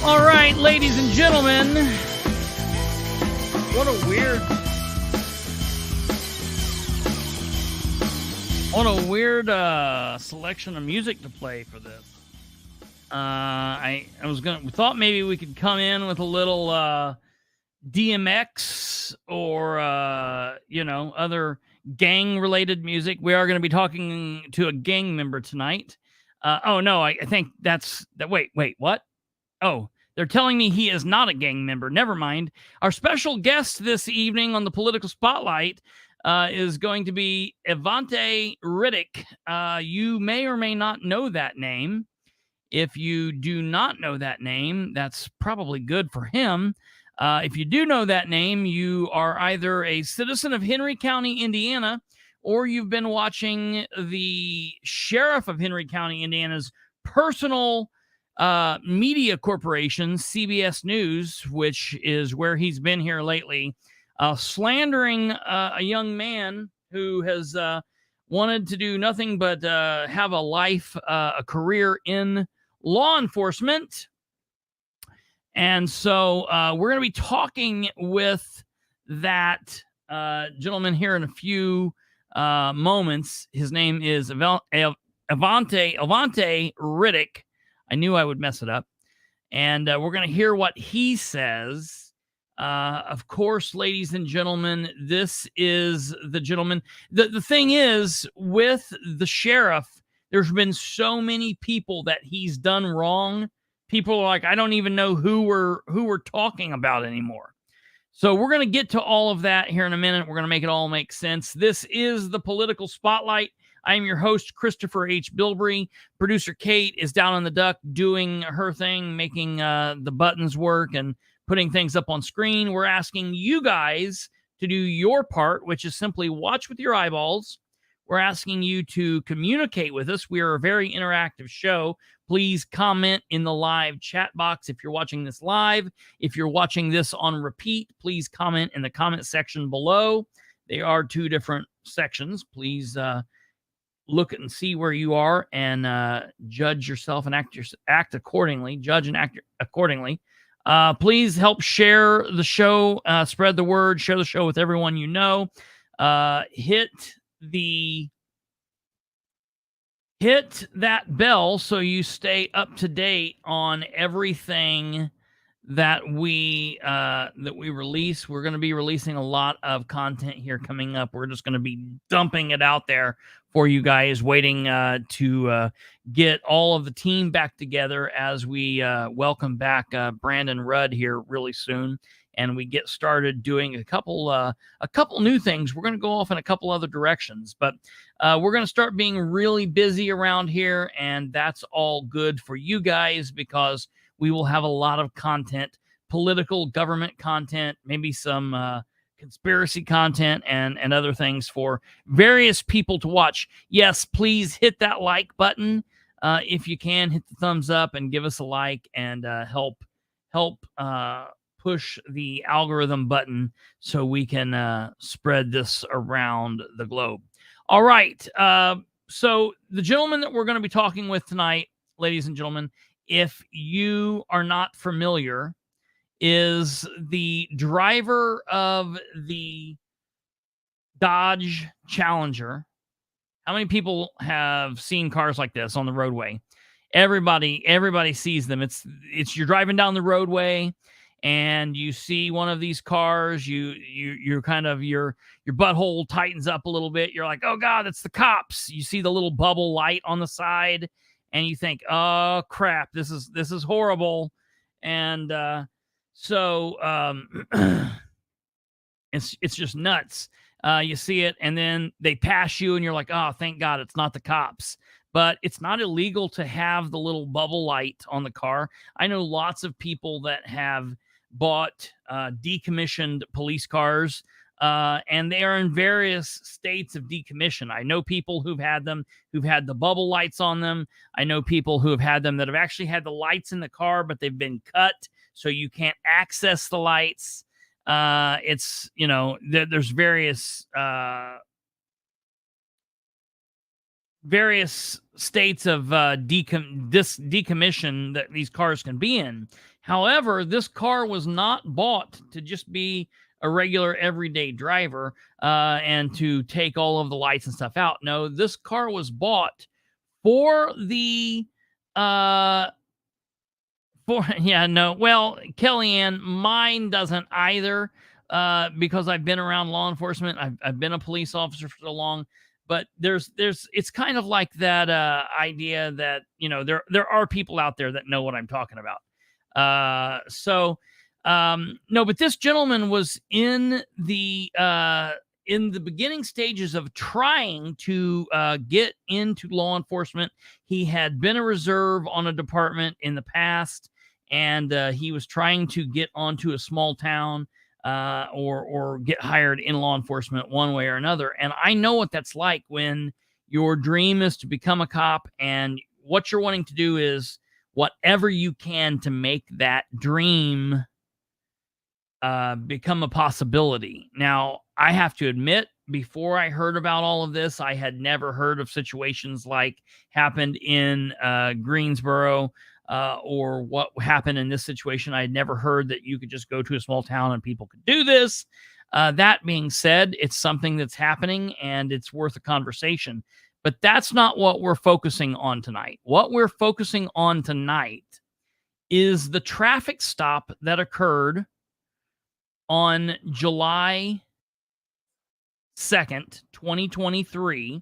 All right, ladies and gentlemen, what a weird selection of music to play for this. I thought maybe we could come in with a little DMX or other gang related music. We are going to be talking to a gang member tonight. I think that's that. Wait, what? Oh, they're telling me he is not a gang member. Never mind. Our special guest this evening on the Political Spotlight is going to be Elvante Riddick. You may or may not know that name. If you do not know that name, that's probably good for him. If you do know that name, you are either a citizen of Henry County, Indiana, or you've been watching the Sheriff of Henry County, Indiana's personal media corporation, CBS News, which is where he's been here lately, slandering a young man who has wanted to do nothing but have a career in law enforcement. And so we're going to be talking with that gentleman here in a few moments. His name is Elvante Riddick. I knew I would mess it up. And we're going to hear what he says. Of course, ladies and gentlemen, this is the gentleman. The thing is, with the sheriff, there's been so many people that he's done wrong. People are like, I don't even know who we're talking about anymore. So we're going to get to all of that here in a minute. We're going to make it all make sense. This is the Political Spotlight. I am your host, Christopher H. Bilbrey. Producer Kate is down on the duck doing her thing, making the buttons work and putting things up on screen. We're asking you guys to do your part, which is simply watch with your eyeballs. We're asking you to communicate with us. We are a very interactive show. Please comment in the live chat box if you're watching this live. If you're watching this on repeat, please comment in the comment section below. They are two different sections. Please look and see where you are and judge yourself and act accordingly. Judge and act accordingly. Please help share the show, spread the word, share the show with everyone you know. Hit that bell so you stay up to date on everything that we release. We're going to be releasing a lot of content here coming up. We're just going to be dumping it out there for you guys, waiting to get all of the team back together as we welcome back Brandon Rudd here really soon, and we get started doing a couple new things. We're going to go off in a couple other directions, but we're going to start being really busy around here, and that's all good for you guys because we will have a lot of content, political government content, maybe some conspiracy content and other things for various people to watch. Yes, please hit that like button. If you can, hit the thumbs up and give us a like and help push the algorithm button so we can spread this around the globe. All right. So the gentleman that we're going to be talking with tonight, ladies and gentlemen, if you are not familiar, is the driver of the Dodge Challenger. How many people have seen cars like this on the roadway? Everybody sees them. It's you're driving down the roadway and you see one of these cars, you're kind of your butthole tightens up a little bit. You're like, oh God, it's the cops. You see the little bubble light on the side and you think, oh crap, this is horrible. And so it's just nuts. You see it, and then they pass you, and you're like, oh, thank God it's not the cops. But it's not illegal to have the little bubble light on the car. I know lots of people that have bought decommissioned police cars, and they are in various states of decommission. I know people who've had them, who've had the bubble lights on them. I know people who have had them that have actually had the lights in the car, but they've been cut, so you can't access the lights. It's, there's various states of decommission that these cars can be in. However, this car was not bought to just be a regular everyday driver and to take all of the lights and stuff out. No, this car was bought for the well, Kellyanne, mine doesn't either, because I've been around law enforcement. I've been a police officer for so long, but it's kind of like that idea that, you know, there are people out there that know what I'm talking about. No, but this gentleman was in the beginning stages of trying to get into law enforcement. He had been a reserve on a department in the past, and he was trying to get onto a small town or get hired in law enforcement one way or another. And I know what that's like when your dream is to become a cop, and what you're wanting to do is whatever you can to make that dream become a possibility. Now, I have to admit, before I heard about all of this, I had never heard of situations like happened in Greensboro or what happened in this situation. I had never heard that you could just go to a small town and people could do this. That being said, it's something that's happening and it's worth a conversation. But that's not what we're focusing on tonight. What we're focusing on tonight is the traffic stop that occurred on July 2nd, 2023.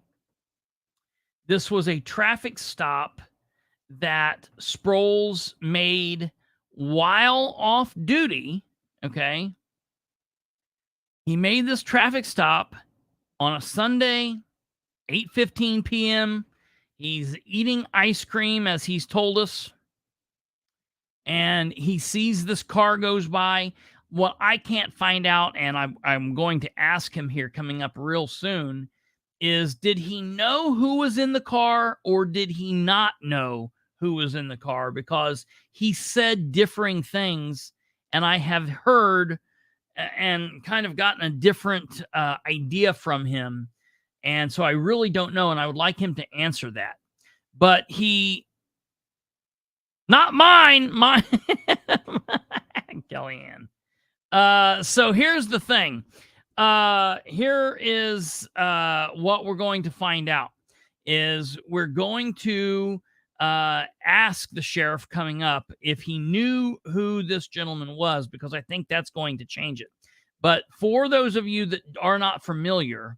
This was a traffic stop that Sproles made while off duty, okay? He made this traffic stop on a Sunday, 8:15 p.m. He's eating ice cream, as he's told us, and he sees this car goes by. What I can't find out, and I'm going to ask him here coming up real soon, is did he know who was in the car or did he not know who was in the car? Because he said differing things, and I have heard and kind of gotten a different idea from him. And so I really don't know, and I would like him to answer that. But not mine, Kellyanne. So here's the thing. Here is what we're going to find out is we're going to ask the sheriff coming up if he knew who this gentleman was, because I think that's going to change it. But for those of you that are not familiar,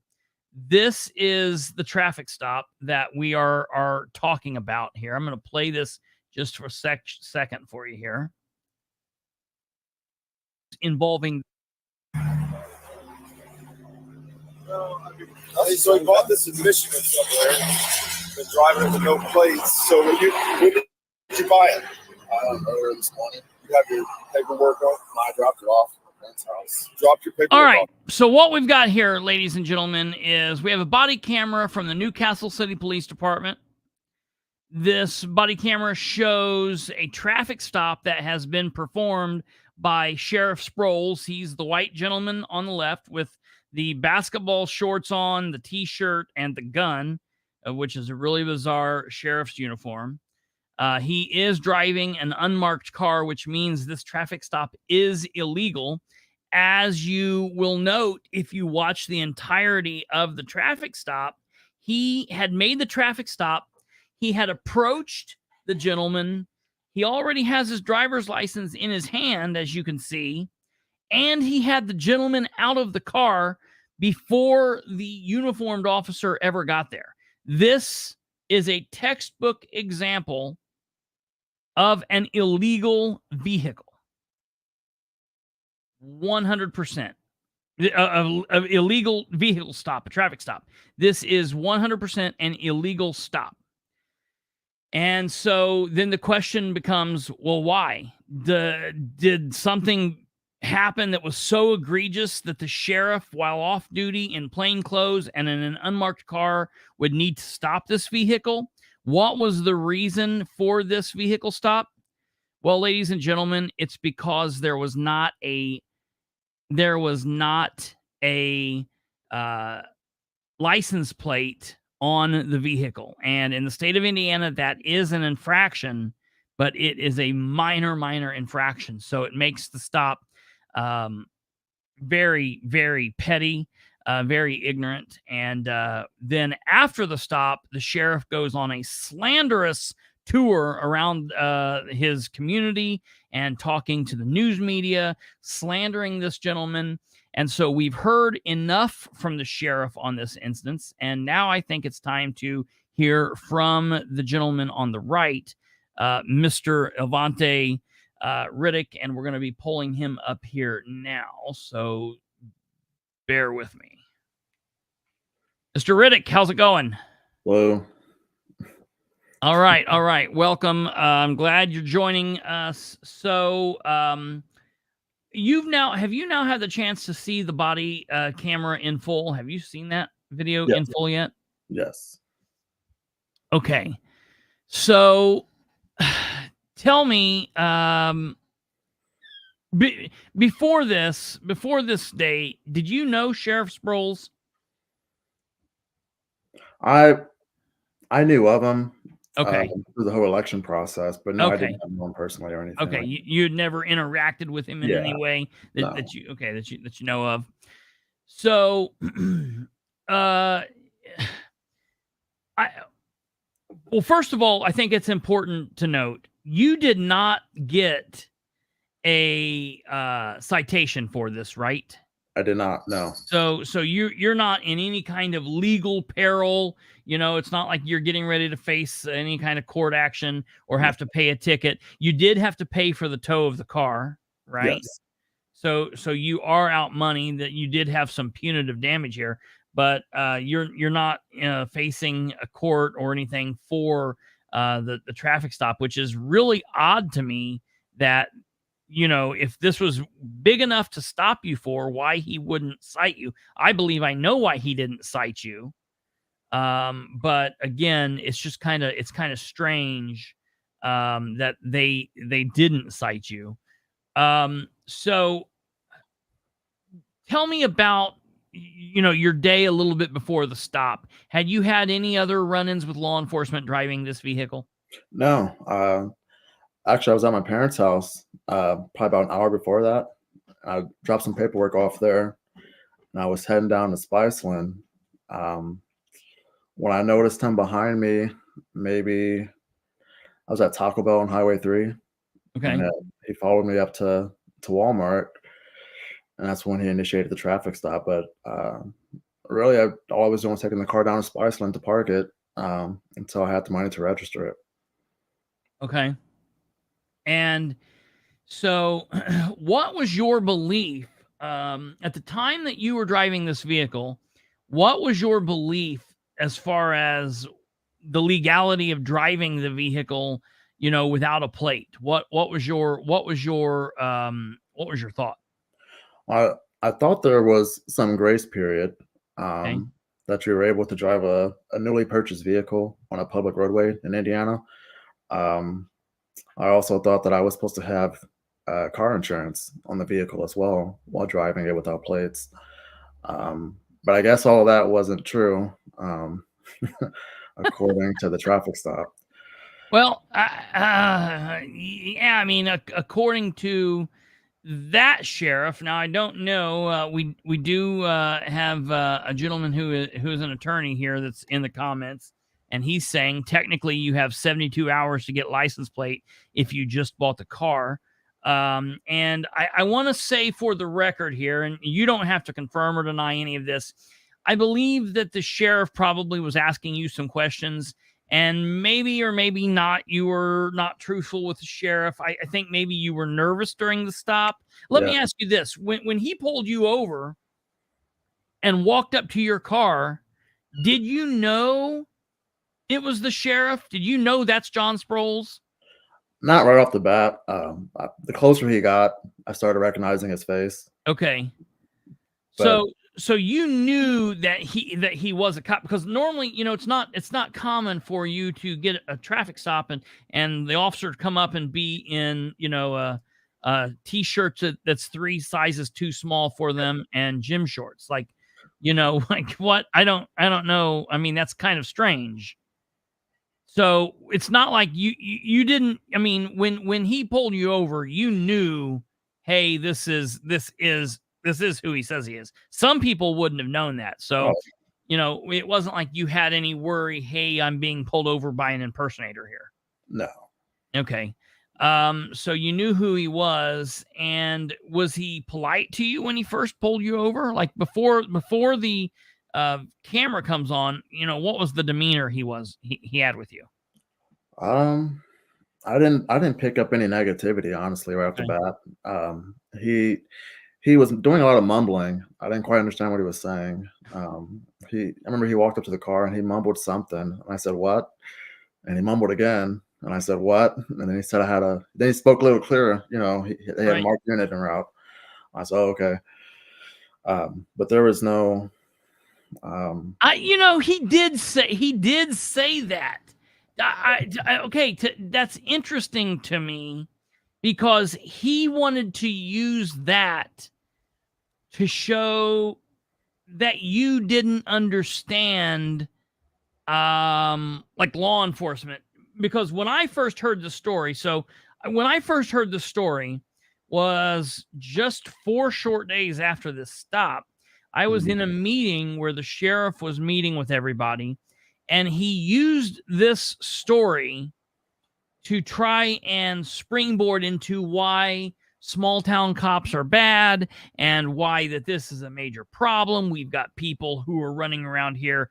this is the traffic stop that we are talking about here. I'm going to play this just for a second for you here. Involving. So he bought this in Michigan somewhere. Been driving it with no plates. So when did you buy it? Earlier this morning. You have your paperwork on? I dropped it off at my friend's house. Dropped your paperwork. All right. Off. So what we've got here, ladies and gentlemen, is we have a body camera from the Newcastle City Police Department. This body camera shows a traffic stop that has been performed by Sheriff Sproles. He's the white gentleman on the left with the basketball shorts on, the T-shirt, and the gun, which is a really bizarre sheriff's uniform. He is driving an unmarked car, which means this traffic stop is illegal. As you will note, if you watch the entirety of the traffic stop, he had made the traffic stop. He had approached the gentleman. He already has his driver's license in his hand, as you can see, and he had the gentleman out of the car before the uniformed officer ever got there. This is a textbook example of an illegal vehicle. 100%. Of illegal vehicle stop, a traffic stop. This is 100% an illegal stop. And so then the question becomes, well, why? Did something happen that was so egregious that the sheriff, while off duty in plain clothes and in an unmarked car, would need to stop this vehicle? What was the reason for this vehicle stop? Well, ladies and gentlemen, it's because there was not a license plate on the vehicle. And in the state of Indiana, that is an infraction, but it is a minor infraction. So it makes the stop very, very petty, very ignorant. And then after the stop, the sheriff goes on a slanderous tour around his community and talking to the news media, slandering this gentleman. And so we've heard enough from the sheriff on this instance. And now I think it's time to hear from the gentleman on the right, Mr. Elvante Riddick, and we're going to be pulling him up here now. So bear with me. Mr. Riddick, how's it going? Hello. All right. Welcome. I'm glad you're joining us. So, have you now had the chance to see the body camera in full? Have you seen that video in full yet? Yes. Okay. So, tell me, before this day, did you know Sheriff Sproles? I knew of him. Okay. Through the whole election process, but no, Okay. I didn't know him personally or anything. Okay, like you'd never interacted with him in any way No. that you know of. So, well, first of all, I think it's important to note you did not get a citation for this, right? I did not know. So you're not in any kind of legal peril. You know, it's not like you're getting ready to face any kind of court action or have to pay a ticket. You did have to pay for the tow of the car, right? Yes. So you are out money, that you did have some punitive damage here, but you're not facing a court or anything for the traffic stop, which is really odd to me that, you know, if this was big enough to stop you for, why he wouldn't cite you. I believe I know why he didn't cite you. But again, it's just kind of strange that they didn't cite you. So tell me about, you know, your day a little bit before the stop. Had you had any other run-ins with law enforcement driving this vehicle? No. Actually, I was at my parents' house probably about an hour before that. I dropped some paperwork off there, and I was heading down to Spiceland. When I noticed him behind me, maybe I was at Taco Bell on Highway 3. Okay. And he followed me up to Walmart, and that's when he initiated the traffic stop. But really, all I was doing was taking the car down to Spiceland to park it until I had the money to register it. Okay. And so what was your belief at the time that you were driving this vehicle? What was your belief as far as the legality of driving the vehicle, you know, without a plate? What was your thought? I thought there was some grace period Okay. that you were able to drive a newly purchased vehicle on a public roadway in Indiana. I also thought that I was supposed to have car insurance on the vehicle as well while driving it without plates. But I guess all of that wasn't true, according to the traffic stop. Well, yeah, I mean, according to that sheriff, now I don't know. We do have a gentleman who is an attorney here that's in the comments, and he's saying technically you have 72 hours to get license plate if you just bought the car. And I want to say for the record here, and you don't have to confirm or deny any of this, I believe that the sheriff probably was asking you some questions, and maybe or maybe not, you were not truthful with the sheriff. I think maybe you were nervous during the stop. Let me ask you this. When he pulled you over and walked up to your car, did you know it was the sheriff? Did you know that's John Sproles? Not right off the bat. The closer he got, I started recognizing his face. Okay. But So you knew that he was a cop, because normally, you know, it's not common for you to get a traffic stop and the officer to come up and be in, you know, a t-shirt that's 3 sizes too small for them and gym shorts. Like, you know, like what? I don't know. I mean, that's kind of strange. So it's not like you didn't. I mean, when he pulled you over, you knew, hey, this is who he says he is. Some people wouldn't have known that. So, Right. it wasn't like you had any worry, hey, I'm being pulled over by an impersonator here. No. Okay. So you knew who he was, and was he polite to you when he first pulled you over? Like before the camera comes on, what was the demeanor he had with you? I didn't pick up any negativity, honestly, right off the Okay. bat. He was doing a lot of mumbling. I didn't quite understand what he was saying. I remember he walked up to the car and he mumbled something, and I said, "What?" And he mumbled again, and I said, "What?" And then he said then he spoke a little clearer, they had Right. marked unit en route. I said, "Oh, okay." But there was no, He did say that. Okay, that's interesting to me because he wanted to use that to show that you didn't understand like law enforcement. Because when I first heard the story, was just 4 short days after this stop. I was in a meeting where the sheriff was meeting with everybody, and he used this story to try and springboard into why small town cops are bad and why that this is a major problem. We've got people who are running around here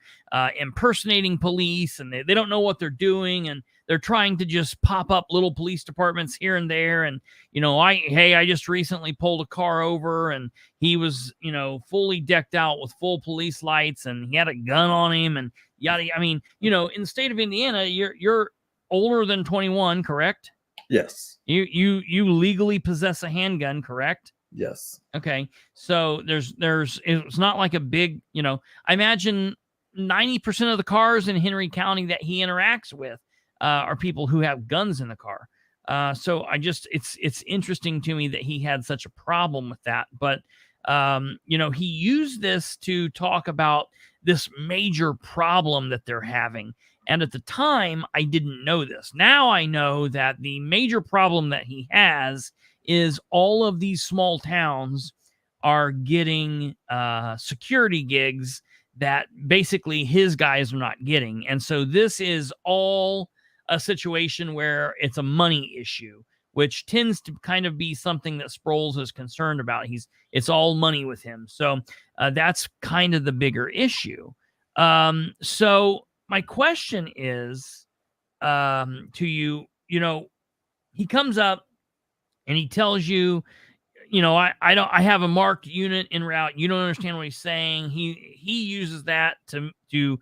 impersonating police, and they don't know what they're doing, and they're trying to just pop up little police departments here and there. And I just recently pulled a car over, and he was fully decked out with full police lights, and he had a gun on him, and yada. I mean, in the state of Indiana, you're older than 21, correct? yes, You legally possess a handgun, correct? yes, Okay. So it's not like a big, I imagine 90% of the cars in Henry County that he interacts with are people who have guns in the car. So it's interesting to me that he had such a problem with that. But he used this to talk about this major problem that they're having. And at the time, I didn't know this. Now I know that the major problem that he has is all of these small towns are getting security gigs that basically his guys are not getting. And so this is all a situation where it's a money issue, which tends to kind of be something that Sproles is concerned about. It's all money with him. So that's kind of the bigger issue. So my question is to you, he comes up and he tells you, I have a marked unit en route. You don't understand what he's saying. He uses that to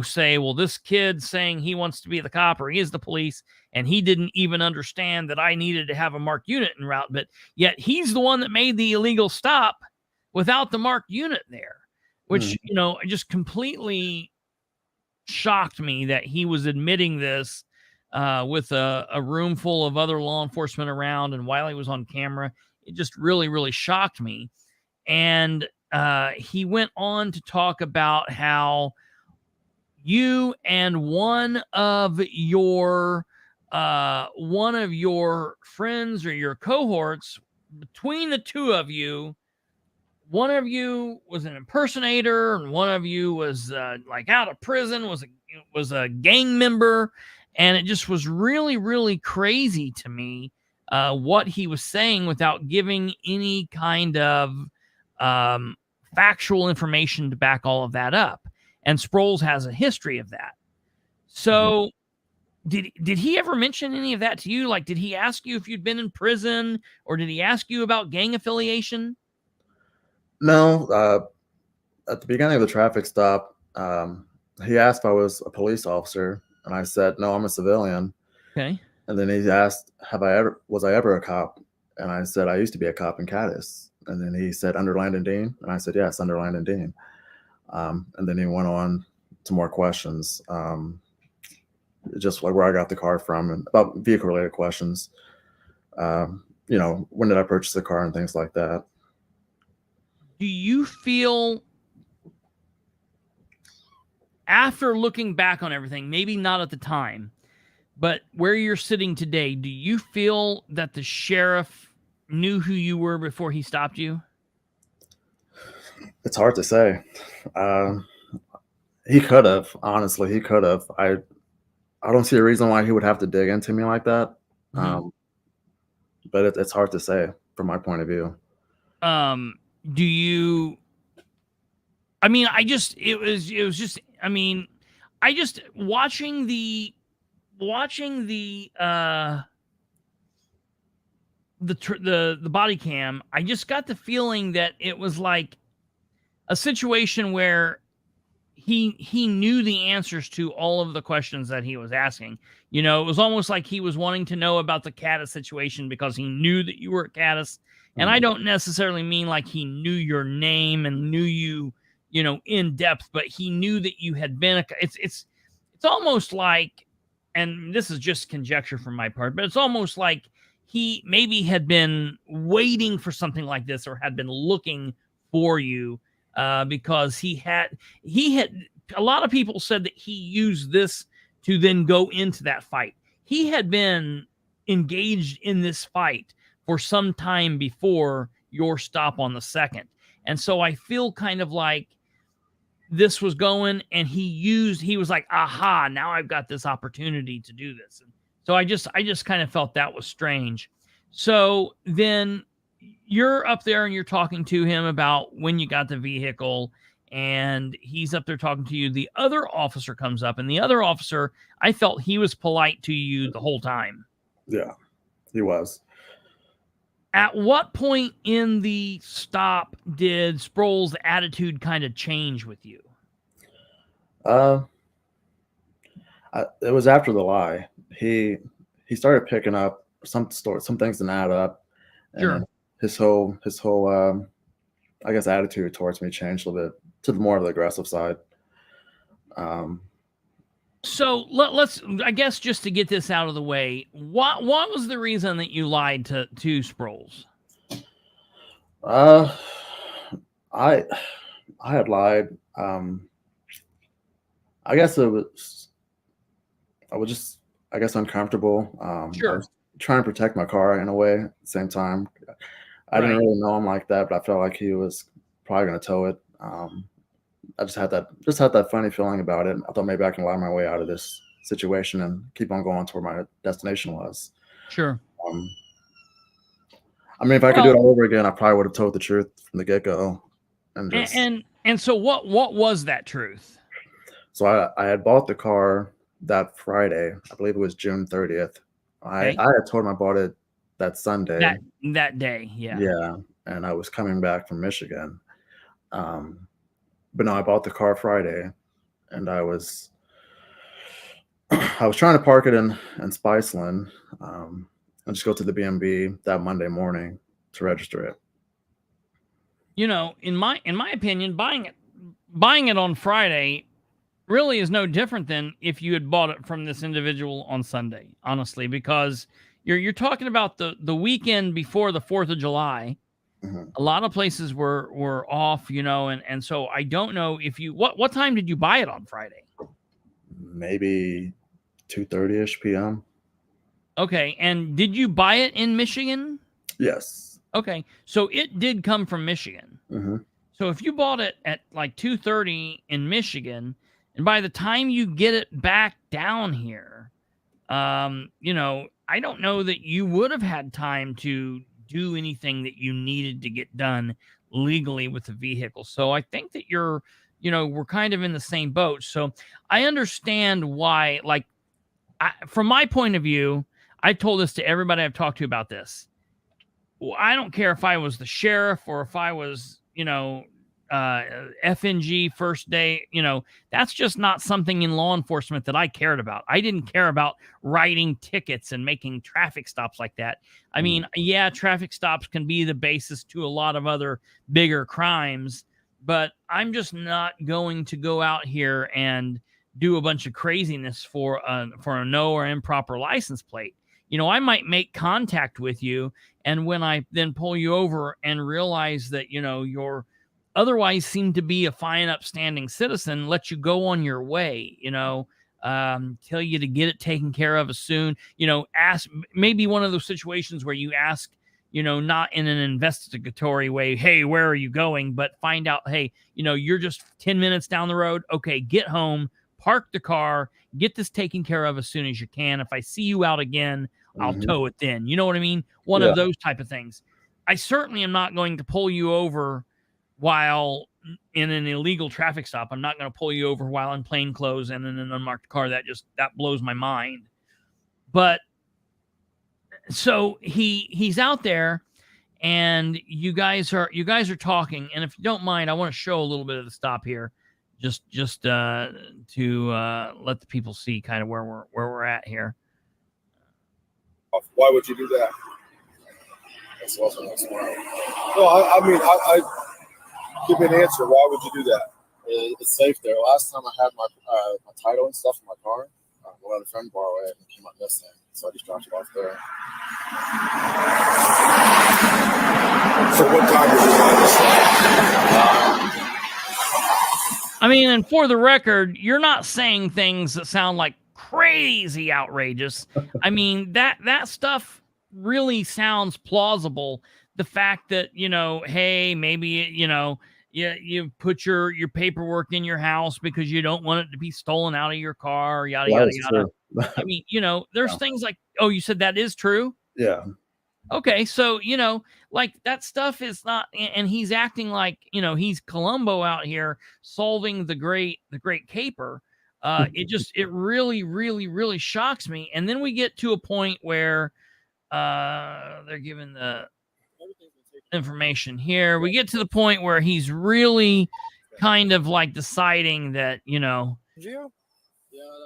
say, well, this kid's saying he wants to be the cop or he is the police, and he didn't even understand that I needed to have a marked unit en route, but yet he's the one that made the illegal stop without the marked unit there, which, just completely shocked me that he was admitting this with a room full of other law enforcement around, and while he was on camera. It just really, really shocked me. And he went on to talk about how you and one of your friends or your cohorts, between the two of you, one of you was an impersonator and one of you was like out of prison, was a gang member. And it just was really, really crazy to me what he was saying without giving any kind of factual information to back all of that up. And Sproles has a history of that. So did he ever mention any of that to you? Like, did he ask you if you'd been in prison, or did he ask you about gang affiliation? No. At the beginning of the traffic stop, he asked if I was a police officer, and I said, "No, I'm a civilian." Okay. And then he asked, was I ever a cop? And I said, "I used to be a cop in Caddis." And then he said, "Under Landon Dean?" And I said, "Yes, under Landon Dean." And then he went on to more questions, just like where I got the car from and about vehicle related questions. When did I purchase the car and things like that. Do you feel after looking back on everything, maybe not at the time, but where you're sitting today, do you feel that the sheriff knew who you were before he stopped you? It's hard to say. He could have, honestly, he could have. I don't see a reason why he would have to dig into me like that. Mhm. But it's hard to say from my point of view. Do you? I mean, it was just. I mean, I just watching the body cam. I just got the feeling that it was like a situation where he knew the answers to all of the questions that he was asking. You know, it was almost like he was wanting to know about the Caddis situation because he knew that you were at Caddis. And I don't necessarily mean like he knew your name and knew you, you know, in depth, but he knew that you had been it's almost like, and this is just conjecture from my part, but it's almost like he maybe had been waiting for something like this or had been looking for you. Because he had a lot of people said that he used this to then go into that fight. He had been engaged in this fight for some time before your stop on the 2nd. And so I feel kind of like this was going, and he was like, aha, now I've got this opportunity to do this. And so I just kind of felt that was strange. So then you're up there and you're talking to him about when you got the vehicle, and he's up there talking to you. The other officer comes up, and the other officer, I felt he was polite to you the whole time. Yeah, he was. At what point in the stop did Sproles' attitude kind of change with you? It was after the lie. He started picking up some things didn't add up. Sure. And his whole I guess attitude towards me changed a little bit to the more of the aggressive side. So let's, I guess, just to get this out of the way, what was the reason that you lied to Sproles? I had lied. I guess I was just, I guess, uncomfortable. Sure. I was trying to protect my car in a way at the same time. I didn't really know him like that, but I felt like he was probably going to tow it. I just had that funny feeling about it. I thought maybe I can lie my way out of this situation and keep on going to where my destination was. Sure. I mean, if I could do it all over again, I probably would have told the truth from the get-go. And so what was that truth? So I had bought the car that Friday. I believe it was June 30th. I had told him I bought it that Sunday. That day, yeah. Yeah, and I was coming back from Michigan. But no, I bought the car Friday, and I was trying to park it in Spiceland, and just go to the B&B that Monday morning to register it. You know, in my opinion, buying it on Friday really is no different than if you had bought it from this individual on Sunday, honestly, because you're talking about the weekend before the 4th of July. Mm-hmm. A lot of places were off, you know, and so I don't know if you what time did you buy it on Friday? Maybe 2:30ish p.m. Okay, and did you buy it in Michigan? Yes. Okay, so it did come from Michigan. Mm-hmm. So if you bought it at like 2:30 in Michigan, and by the time you get it back down here, you know, I don't know that you would have had time to do anything that you needed to get done legally with the vehicle. So I think that we're kind of in the same boat. So I understand why, like, from my point of view, I told this to everybody I've talked to about this. Well, I don't care if I was the sheriff or if I was, you know, FNG first day, you know, that's just not something in law enforcement that I cared about. I didn't care about writing tickets and making traffic stops like that. I mean, yeah, traffic stops can be the basis to a lot of other bigger crimes, but I'm just not going to go out here and do a bunch of craziness for a no or improper license plate. You know, I might make contact with you, and when I then pull you over and realize that, you know, you're otherwise seem to be a fine, upstanding citizen, let you go on your way, tell you to get it taken care of as soon, ask, maybe one of those situations where you ask, not in an investigatory way, hey, where are you going? But find out, hey, you're just 10 minutes down the road. Okay, get home, park the car, get this taken care of as soon as you can. If I see you out again, I'll tow it then. You know what I mean? One of those type of things. I certainly am not going to pull you over while in an illegal traffic stop. I'm not going to pull you over while in plain clothes and in an unmarked car. That blows my mind. But so he's out there, and you guys are talking. And if you don't mind, I want to show a little bit of the stop here, just to let the people see kind of where we're at here. Why would you do that? That's also next one. No, I mean, I give me an answer. Why would you do that? It's safe there. Last time I had my title and stuff in my car, I let a friend borrow it and it came up missing. So I just dropped it off there. So what time did you find this? I mean, and for the record, you're not saying things that sound like crazy outrageous. I mean, that stuff really sounds plausible. The fact that, hey, maybe, you put your paperwork in your house because you don't want it to be stolen out of your car, yada, yada, yada. I mean, there's things like, oh, you said that is true? Yeah. Okay, so, like that stuff is not, and he's acting like, he's Columbo out here solving the great caper. It really, really, really shocks me. And then we get to a point where they're giving the information here. We get to the point where he's really kind of like deciding that,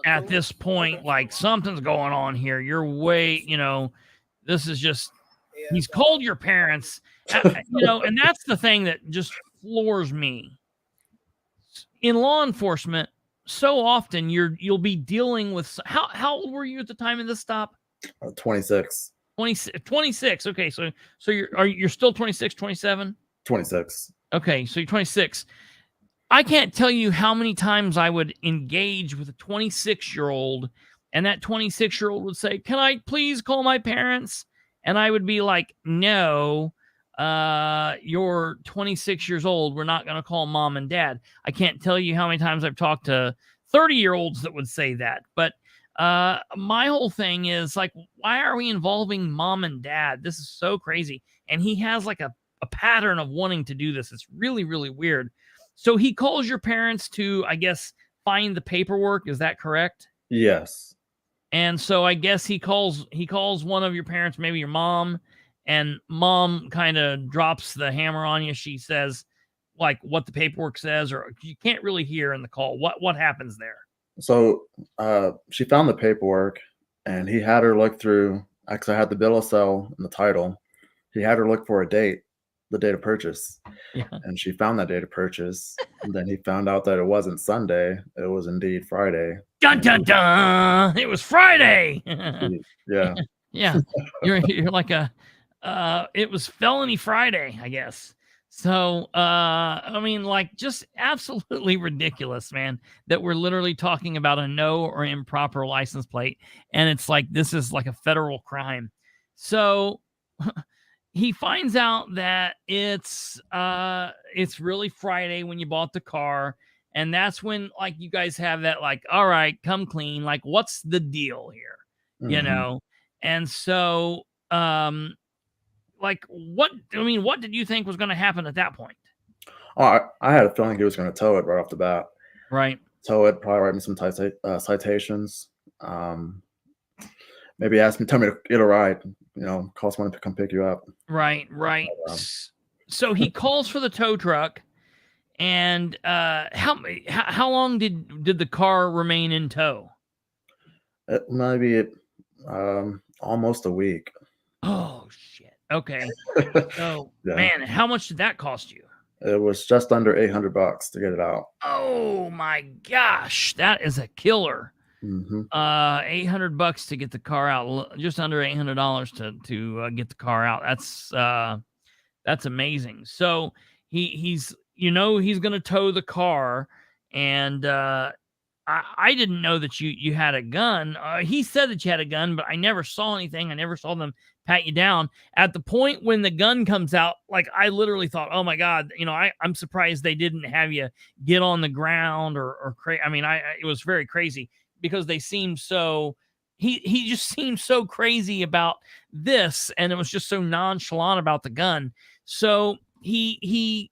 at this point, like something's going on here. You're way, this is just, he's called your parents, and that's the thing that just floors me. In law enforcement, so often you'll be dealing with, how old were you at the time of this stop? 26. 26. Okay, so you're still 26, 27? 26. Okay, so you're 26. I can't tell you how many times I would engage with a 26-year-old, and that 26-year-old would say, "Can I please call my parents?" And I would be like, "No, you're 26 years old. We're not going to call mom and dad." I can't tell you how many times I've talked to 30-year-olds that would say that. But my whole thing is like, why are we involving mom and dad? This is so crazy. And he has like a pattern of wanting to do this. It's really, really weird. So he calls your parents to, I guess, find the paperwork. Is that correct? Yes. And so I guess he calls one of your parents, maybe your mom, and mom kind of drops the hammer on you. She says like what the paperwork says, or you can't really hear in the call. What happens there? So she found the paperwork, and he had her look through, because I had the bill of sale and the title. He had her look for a date, the date of purchase. Yeah. And she found that date of purchase. And then he found out that it wasn't Sunday. It was indeed Friday. Dun, dun, dun. It was Friday. Yeah. Yeah. You're like it was felony Friday, I guess. So, I mean, like, just absolutely ridiculous, man, that we're literally talking about a no or improper license plate. And it's like, this is like a federal crime. So he finds out that it's really Friday when you bought the car. And that's when, like, you guys have that, like, all right, come clean. Like, what's the deal here? Mm-hmm. And so, like, what did you think was going to happen at that point? Oh, I had a feeling he was going to tow it right off the bat. Right. Tow it, probably write me some citations. Maybe tell me to get a ride, call someone to come pick you up. Right. So he calls for the tow truck. And how long did the car remain in tow? Maybe almost a week. Oh shit. Okay. So Yeah. Man, how much did that cost you? It was just under $800 to get it out. Oh my gosh, that is a killer. Mm-hmm. $800 to get the car out, just under $800 to get the car out. That's amazing. So he's he's going to tow the car, and I didn't know that you had a gun. He said that you had a gun, but I never saw anything. I never saw them pat you down. At the point when the gun comes out, like, I literally thought, oh my God, I'm surprised they didn't have you get on the ground or crazy. I mean, it was very crazy because they seemed so, he just seemed so crazy about this, and it was just so nonchalant about the gun. So he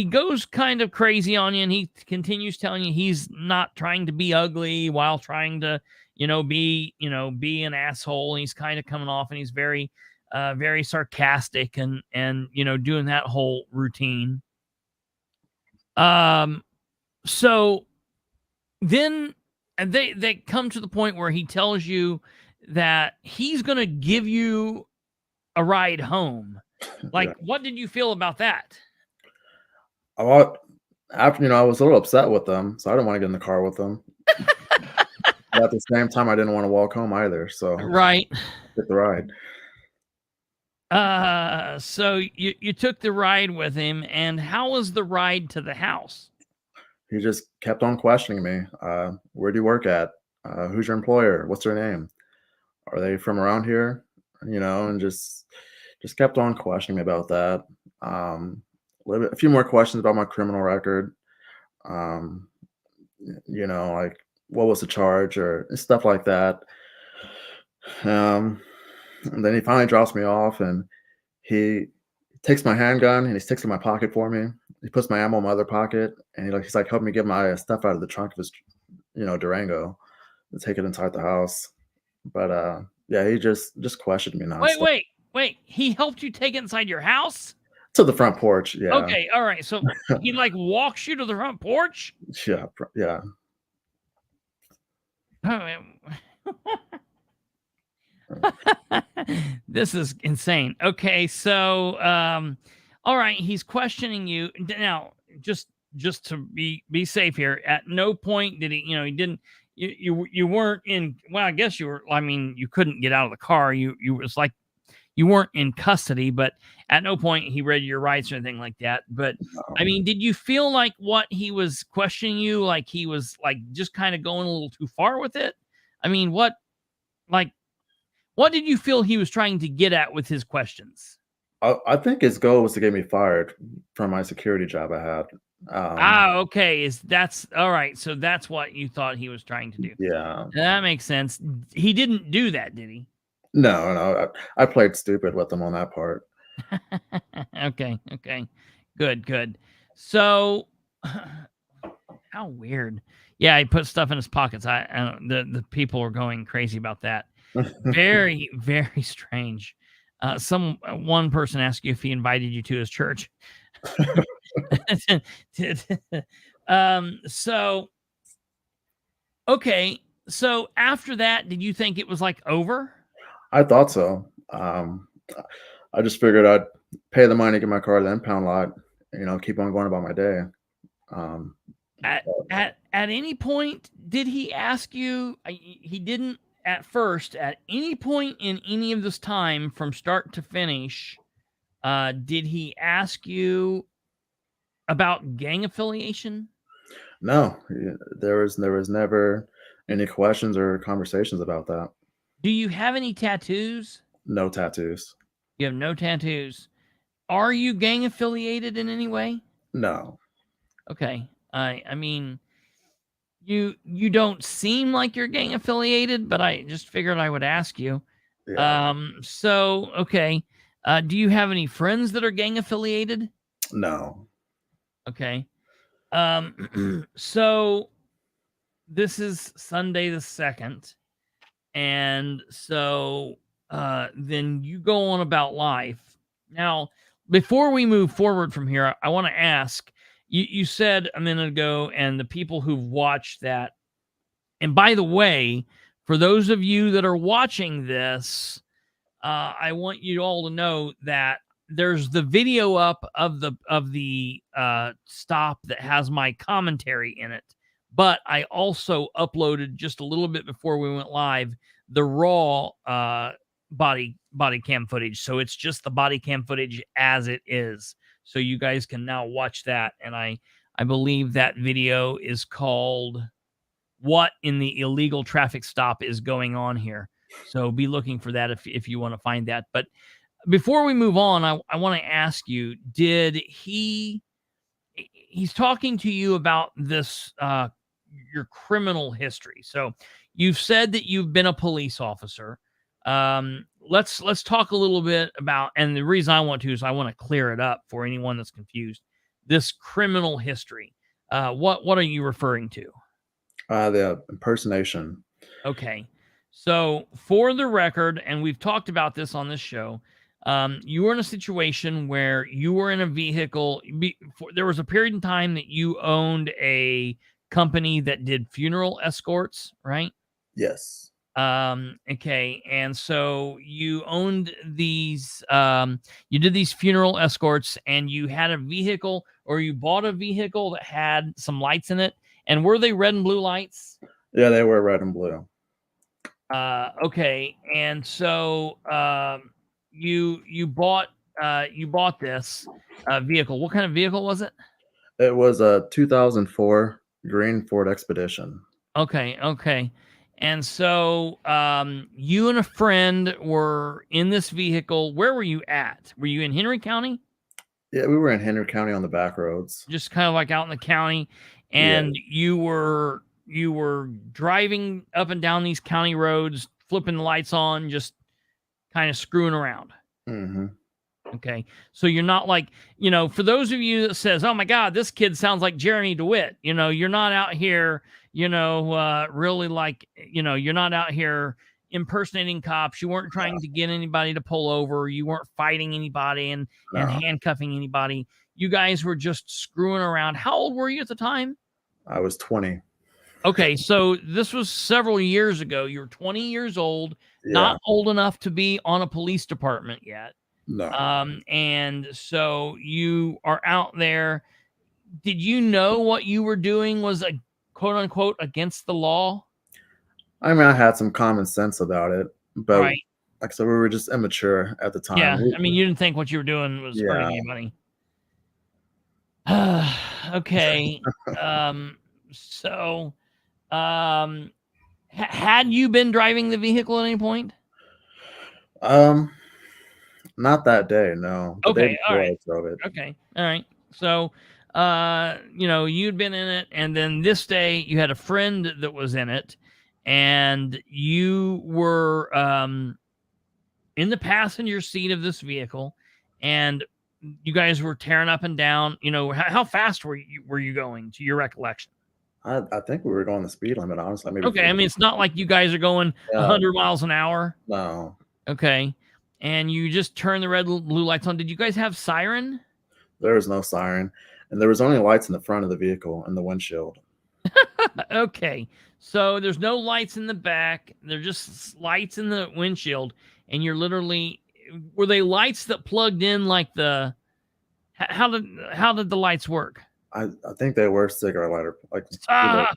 goes kind of crazy on you, and he continues telling you he's not trying to be ugly while trying to, be an asshole. And he's kind of coming off, and he's very, very sarcastic and, doing that whole routine. So then they come to the point where he tells you that he's going to give you a ride home. Like, Yeah. what did you feel about that? After, I was a little upset with them, so I didn't want to get in the car with them. But at the same time, I didn't want to walk home either, so Right. took the ride. So you took the ride with him, and how was the ride to the house? He just kept on questioning me. Where do you work at? Who's your employer? What's their name? Are they from around here? And just kept on questioning me about that. A few more questions about my criminal record. Like, what was the charge or stuff like that. And then he finally drops me off, and he takes my handgun and he sticks it in my pocket for me. He puts my ammo in my other pocket, and he's like, help me get my stuff out of the trunk of his, Durango, to take it inside the house. But yeah, he just questioned me now. Wait. He helped you take it inside your house? To the front porch, yeah. Okay, all right. So he like walks you to the front porch? Yeah. This is insane. Okay, so all right, he's questioning you. Now, just to be safe here, at no point did he, he didn't, you weren't in, well, I guess you were, I mean, you couldn't get out of the car. You was like, you weren't in custody, but at no point he read your rights or anything like that. But No. I mean, did you feel like what he was questioning you, like he was like just kind of going a little too far with it? I mean, what did you feel he was trying to get at with his questions? I think his goal was to get me fired from my security job I had. Okay. That's all right. So that's what you thought he was trying to do. Yeah. That makes sense. He didn't do that, did he? No. I played stupid with him on that part. Okay. Good. So, how weird. Yeah, he put stuff in his pockets. The people are going crazy about that. Very, very strange. One person asked you if he invited you to his church. So, okay. So after that, did you think it was like over? I thought so. I just figured I'd pay the money, get my car to the impound lot, keep on going about my day. At any point, did he ask you? He didn't at first. At any point in any of this time, from start to finish, did he ask you about gang affiliation? No, there was never any questions or conversations about that. Do you have any tattoos? No tattoos. You have no tattoos. Are you gang affiliated in any way? No. Okay. I mean, you don't seem like you're gang affiliated, but I just figured I would ask you. Yeah. So, okay. Do you have any friends that are gang affiliated? No. Okay. So this is Sunday the 2nd. And so then you go on about life. Now, before we move forward from here, I want to ask, you said a minute ago, and the people who've watched that, and by the way, for those of you that are watching this, I want you all to know that there's the video up of the stop that has my commentary in it. But I also uploaded just a little bit before we went live the raw body cam footage. So it's just the body cam footage as it is. So you guys can now watch that. And I believe that video is called "What in the Illegal Traffic Stop is Going On Here." So be looking for that if you want to find that. But before we move on, I want to ask you, he's talking to you about this, your criminal history. So you've said that you've been a police officer. Let's talk a little bit about, and the reason I want to is I want to clear it up for anyone that's confused. This criminal history. What are you referring to? The impersonation. Okay. So for the record, and we've talked about this on this show, you were in a situation where you were in a vehicle. There was a period in time that you owned a company that did funeral escorts, right? Yes. Okay. And so you owned these, you did these funeral escorts, and you had a vehicle, or you bought a vehicle that had some lights in it. And were they red and blue lights? Yeah, they were red and blue. Okay. And so, you bought this vehicle. What kind of vehicle was it? It was a 2004 green Ford Expedition. Okay. And so you and a friend were in this vehicle. Where were you at? Were you in Henry County? Yeah, we were in Henry County on the back roads. Just kind of like out in the county, and you were driving up and down these county roads, flipping the lights on, just kind of screwing around. Mm-hmm. Okay. So you're not like, for those of you that says, oh my God, this kid sounds like Jeremy DeWitt, you're not out here, really like, you're not out here impersonating cops. You weren't trying to get anybody to pull over. You weren't fighting anybody and handcuffing anybody. You guys were just screwing around. How old were you at the time? I was 20. Okay. So this was several years ago. You were 20 years old, not old enough to be on a police department yet. No. And so you are out there. Did you know what you were doing was a quote unquote against the law? I mean, I had some common sense about it, but right. Like I said, we were just immature at the time. Yeah. I mean, you didn't think what you were doing was hurting anybody. Okay. So, had you been driving the vehicle at any point? Not that day, no. Okay, all right. It. Okay, all right. So, you'd been in it, and then this day you had a friend that was in it, and you were in the passenger seat of this vehicle, and you guys were tearing up and down. How fast were you going, to your recollection? I think we were going the speed limit, honestly. Maybe okay, I mean, it's not like you guys are going 100 miles an hour. No. Okay. And you just turn the red blue lights on. Did you guys have siren? There was no siren. And there was only lights in the front of the vehicle and the windshield. Okay. So there's no lights in the back. They're just lights in the windshield. And you're literally, were they lights that plugged in like how did the lights work? I think they were cigarette lighter.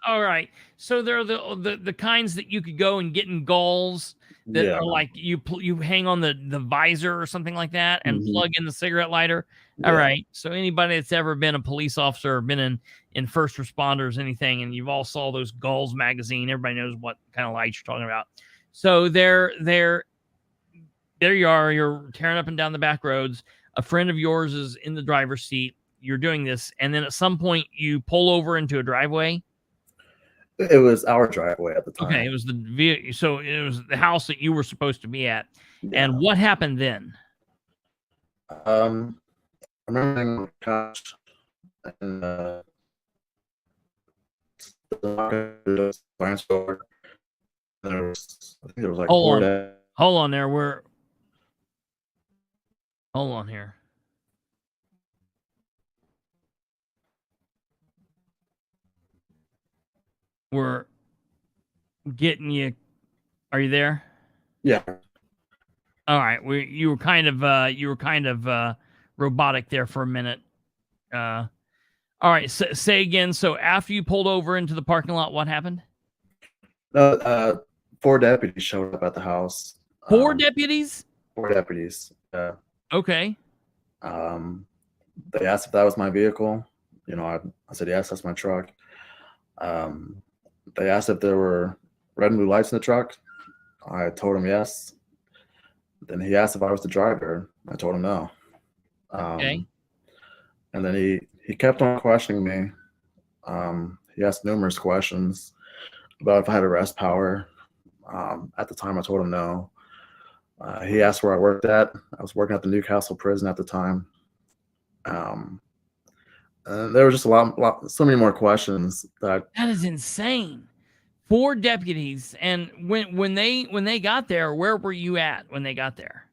All right. So they're the kinds that you could go and get in Gulls that are like you hang on the visor or something like that and plug in the cigarette lighter. Yeah. All right. So anybody that's ever been a police officer or been in first responders, anything, and you've all saw those Gulls magazine, everybody knows what kind of lights you're talking about. So there you are. You're tearing up and down the back roads. A friend of yours is in the driver's seat. You're doing this, and then at some point you pull over into a driveway. It was our driveway at the time. Okay, it was so it was the house that you were supposed to be at. Yeah. And what happened then? I remember on the couch and the branch door. I think there was like hold on there. Hold on here. We're getting you. Are you there? Yeah. All right. You were kind of robotic there for a minute. All right. Say again. So after you pulled over into the parking lot, what happened? 4 deputies showed up at the house. 4 deputies? 4 deputies. Okay. They asked if that was my vehicle. I said, yes, that's my truck. They asked if there were red and blue lights in the truck. I told him yes. Then he asked if I was the driver. I told him no. Okay. And then he kept on questioning me. He asked numerous questions about if I had arrest power. At the time, I told him no. He asked where I worked at. I was working at the Newcastle prison at the time. And there were just so many more questions That is insane. 4 deputies, and when they got there, where were you at when they got there?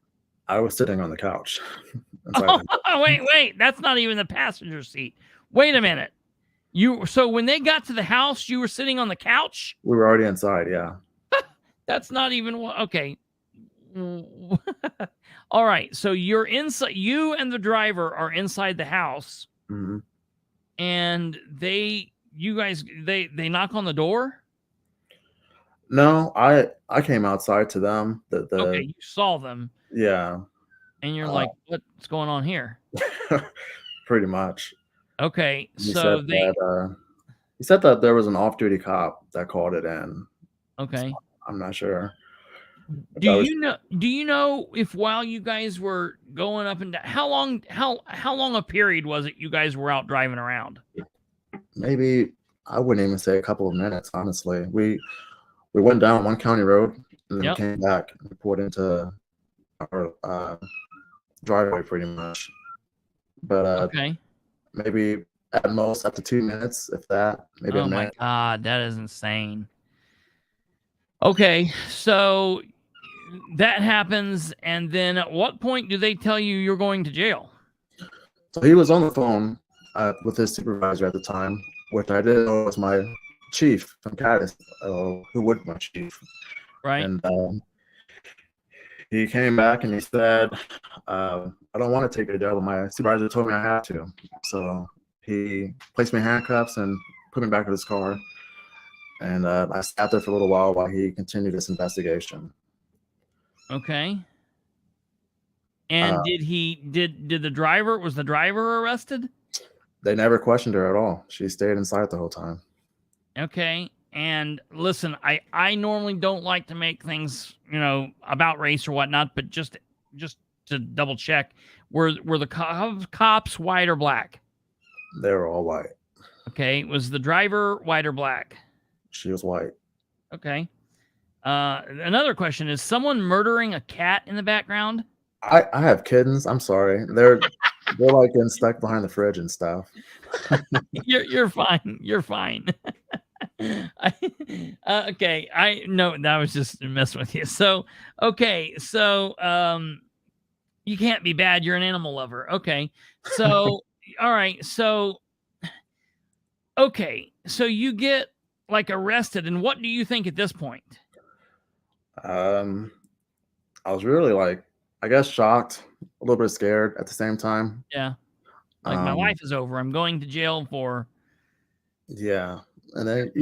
I was sitting on the couch. Wait, that's not even the passenger seat. Wait a minute. So when they got to the house, you were sitting on the couch? We were already inside, yeah. That's not even okay. All right, so you're inside. You and the driver are inside the house, Mm-hmm. and they knock on the door. No, I came outside to them. Okay, you saw them. Yeah. And you're like, what's going on here? Pretty much. Okay, He so he said that there was an off-duty cop that called it in. Okay. So I'm not sure. Do you know if while you guys were going up and down, how long a period was it you guys were out driving around? Maybe I wouldn't even say a couple of minutes, honestly. We went down one county road and then came back and pulled into our driveway pretty much. But okay. Maybe at most up to 2 minutes, if that. Maybe a minute. Oh my God, that is insane. Okay, so that happens, and then at what point do they tell you you're going to jail? So he was on the phone with his supervisor at the time, which I didn't know was my chief from Caddis, who would be my chief. Right. And he came back and he said, I don't want to take you to jail, but my supervisor told me I had to. So he placed me in handcuffs and put me back in his car. And I sat there for a little while he continued this investigation. Okay. And was the driver arrested? They never questioned her at all. She stayed inside the whole time. Okay. And listen, I normally don't like to make things, about race or whatnot, but just to double check, were the cops white or black? They were all white. Okay. Was the driver white or black? She was white. Okay. Another question, is someone murdering a cat in the background? I have kittens. I'm sorry. They're like getting stuck behind the fridge and stuff. You're fine. You're fine. Okay. That was just messing with you. So, okay. So, you can't be bad. You're an animal lover. Okay. So, all right. So, okay. So you get arrested, and what do you think at this point? I was really I guess shocked, a little bit scared at the same time. Yeah. My life is over. I'm going to jail for. Yeah. And then,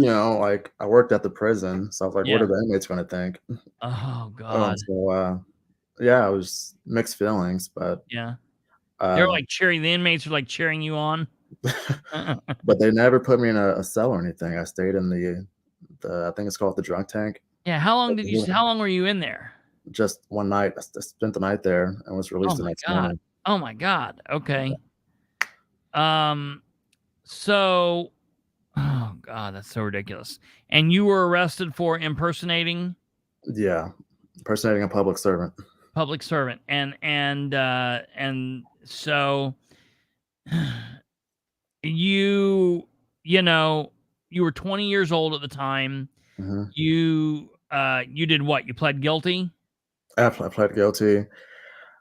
I worked at the prison. So I was like, what are the inmates going to think? Oh, God. So, yeah, it was mixed feelings, but. Yeah. They're cheering. The inmates are cheering you on. But they never put me in a cell or anything. I stayed in the I think it's called the drunk tank. Yeah. How long were you in there? Just one night. I spent the night there and was released the next morning. Oh my God. Okay. So, oh God, that's so ridiculous. And you were arrested for impersonating? Yeah. Impersonating a public servant. Public servant. And so you were 20 years old at the time. Mm-hmm. You did what? You pled guilty? I pled guilty.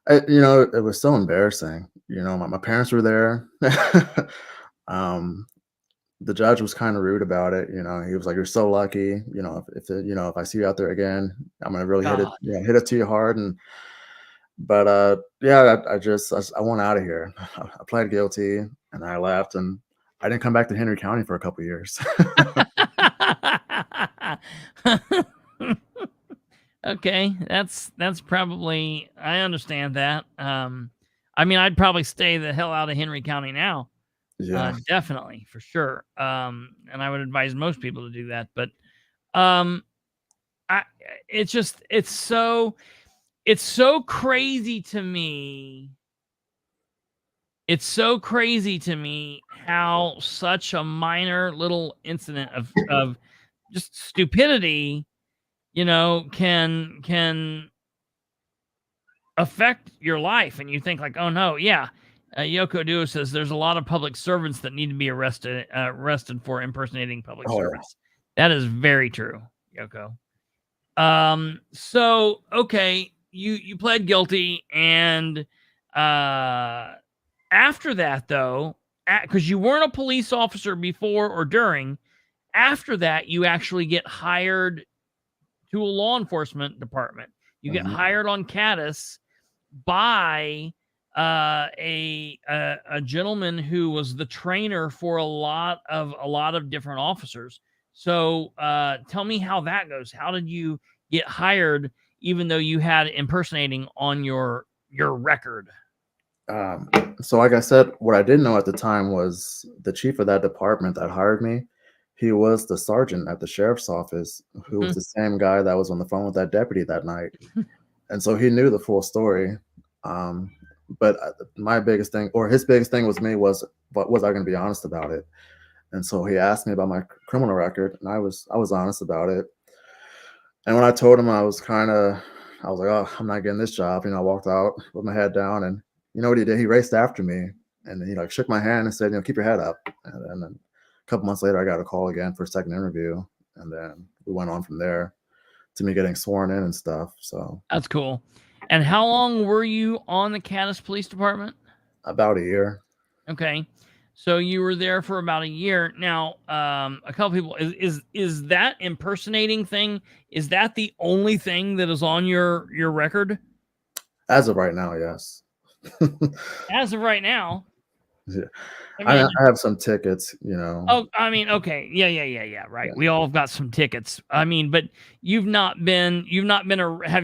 It was so embarrassing. My parents were there. The judge was kind of rude about it. He was like, "You're so lucky. If I see you out there again, I'm gonna really hit it to you hard." But I want out of here. I pled guilty and I left, and I didn't come back to Henry County for a couple of years. Okay, that's probably, I understand that. I mean, I'd probably stay the hell out of Henry County now. Yeah. Definitely, for sure. And I would advise most people to do that. But um, it's so crazy to me. It's so crazy to me how such a minor little incident of just stupidity, can affect your life. And you think like, oh no, yeah. Yoko Duo says there's a lot of public servants that need to be arrested for impersonating public servants. That is very true, Yoko. So okay, you pled guilty, and after that though, because you weren't a police officer before or during, after that you actually get hired to a law enforcement department. You get hired on Caddis by a gentleman who was the trainer for a lot of different officers. So tell me how that goes. How did you get hired, even though you had impersonating on your record? So like I said, what I didn't know at the time was the chief of that department that hired me. He was the sergeant at the sheriff's office, who was the same guy that was on the phone with that deputy that night. And so he knew the full story. But my biggest thing, or his biggest thing was was I going to be honest about it? And so he asked me about my criminal record, and I was honest about it. And when I told him, I was like, oh, I'm not getting this job. I walked out with my head down, and you know what he did? He raced after me, and he like shook my hand and said, keep your head up. And then a couple months later, I got a call again for a second interview, and then we went on from there to me getting sworn in and stuff. So that's cool. And how long were you on the Caddis Police Department? About a year. Okay. So you were there for about a year. Now, a couple people, is that impersonating thing, is that the only thing that is on your record? As of right now, yes. As of right now? Yeah. I have some tickets, Oh, I mean, okay. Yeah. Right. Yeah. We all have got some tickets. I mean, but have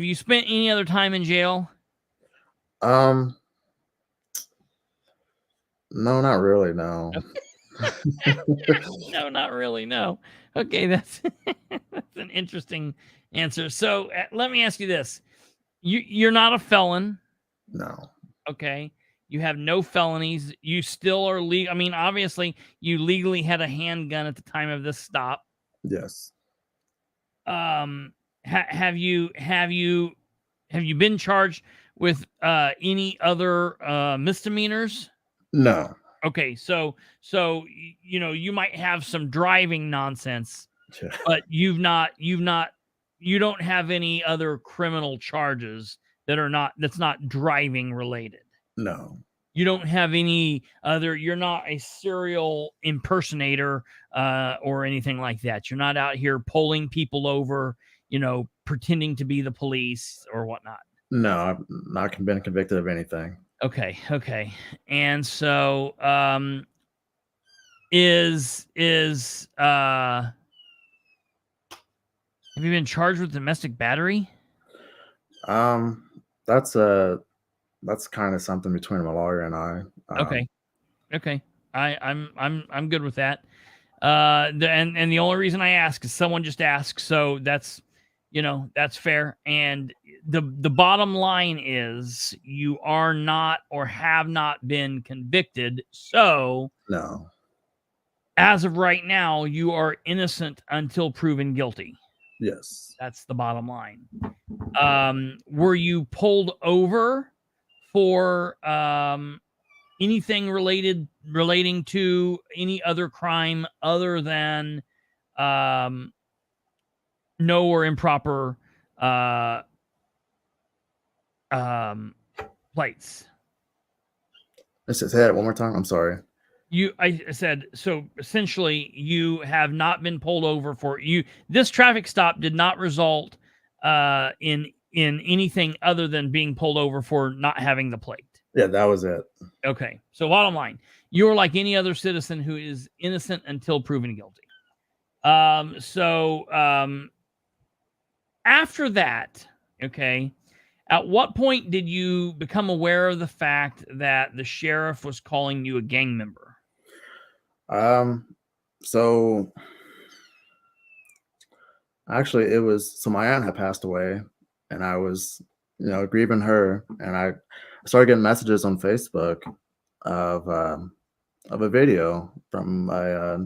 you spent any other time in jail? No, not really. No. No, not really. No. Okay. That's an interesting answer. So let me ask you this. You're not a felon. No. Okay. You have no felonies. You still are legal. I mean, obviously, you legally had a handgun at the time of this stop. Yes. Have you been charged with any other misdemeanors? No. Okay, so you might have some driving nonsense, but you don't have any other criminal charges that's not driving related. No. You don't have any other, you're not a serial impersonator or anything like that. You're not out here pulling people over, pretending to be the police or whatnot. No, I've not been convicted of anything. Okay. And so have you been charged with domestic battery? That's kind of something between my lawyer and I. Okay. I'm good with that. And the only reason I ask is someone just asked, so that's fair. And the bottom line is you are not or have not been convicted. So no. As of right now, you are innocent until proven guilty. Yes. That's the bottom line. Were you pulled over for anything relating to any other crime other than no or improper plates? Say that one more time. I'm sorry. I said, so essentially you have not been pulled over for you. This traffic stop did not result in anything other than being pulled over for not having the plate. Yeah, that was it. Okay. So bottom line, you're like any other citizen who is innocent until proven guilty. After that, okay, At what point did you become aware of the fact that the sheriff was calling you a gang member? So actually, it was so my aunt had passed away, and I was, grieving her, and I started getting messages on Facebook of of a video from I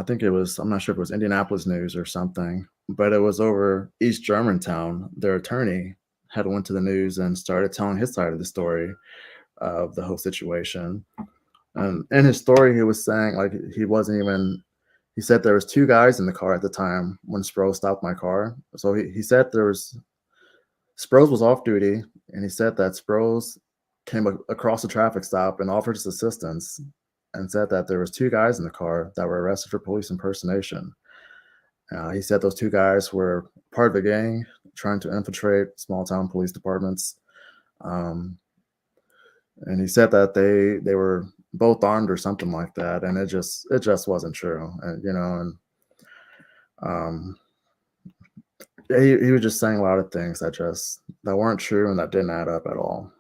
think it was, I'm not sure if it was Indianapolis News or something, but it was over East Germantown. Their attorney had went to the news and started telling his side of the story of the whole situation. And in his story, he was saying like he wasn't even. He said there was two guys in the car at the time when Sproles stopped my car. So he said Sproles was off duty, and he said that Sproles came across the traffic stop and offered his assistance, and said that there was two guys in the car that were arrested for police impersonation. He said those two guys were part of a gang trying to infiltrate small town police departments. And he said that they were both armed or something like that, and it just wasn't true. And he was just saying a lot of things that weren't true and that didn't add up at all.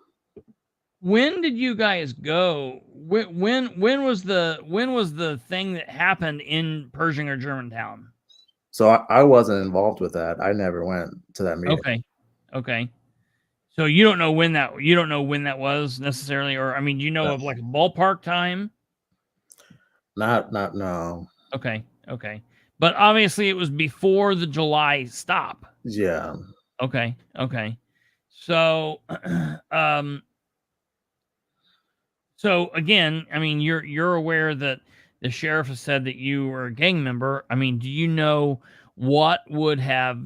When did you guys go? When was the thing that happened in Pershing or Germantown? So I wasn't involved with that. I never went to that meeting. Okay. So you don't know when that was necessarily, or I mean, you know of like a ballpark time? Not no. Okay. But obviously it was before the July stop. Yeah. Okay. So so again, I mean, you're aware that the sheriff has said that you were a gang member. I mean, do you know what would have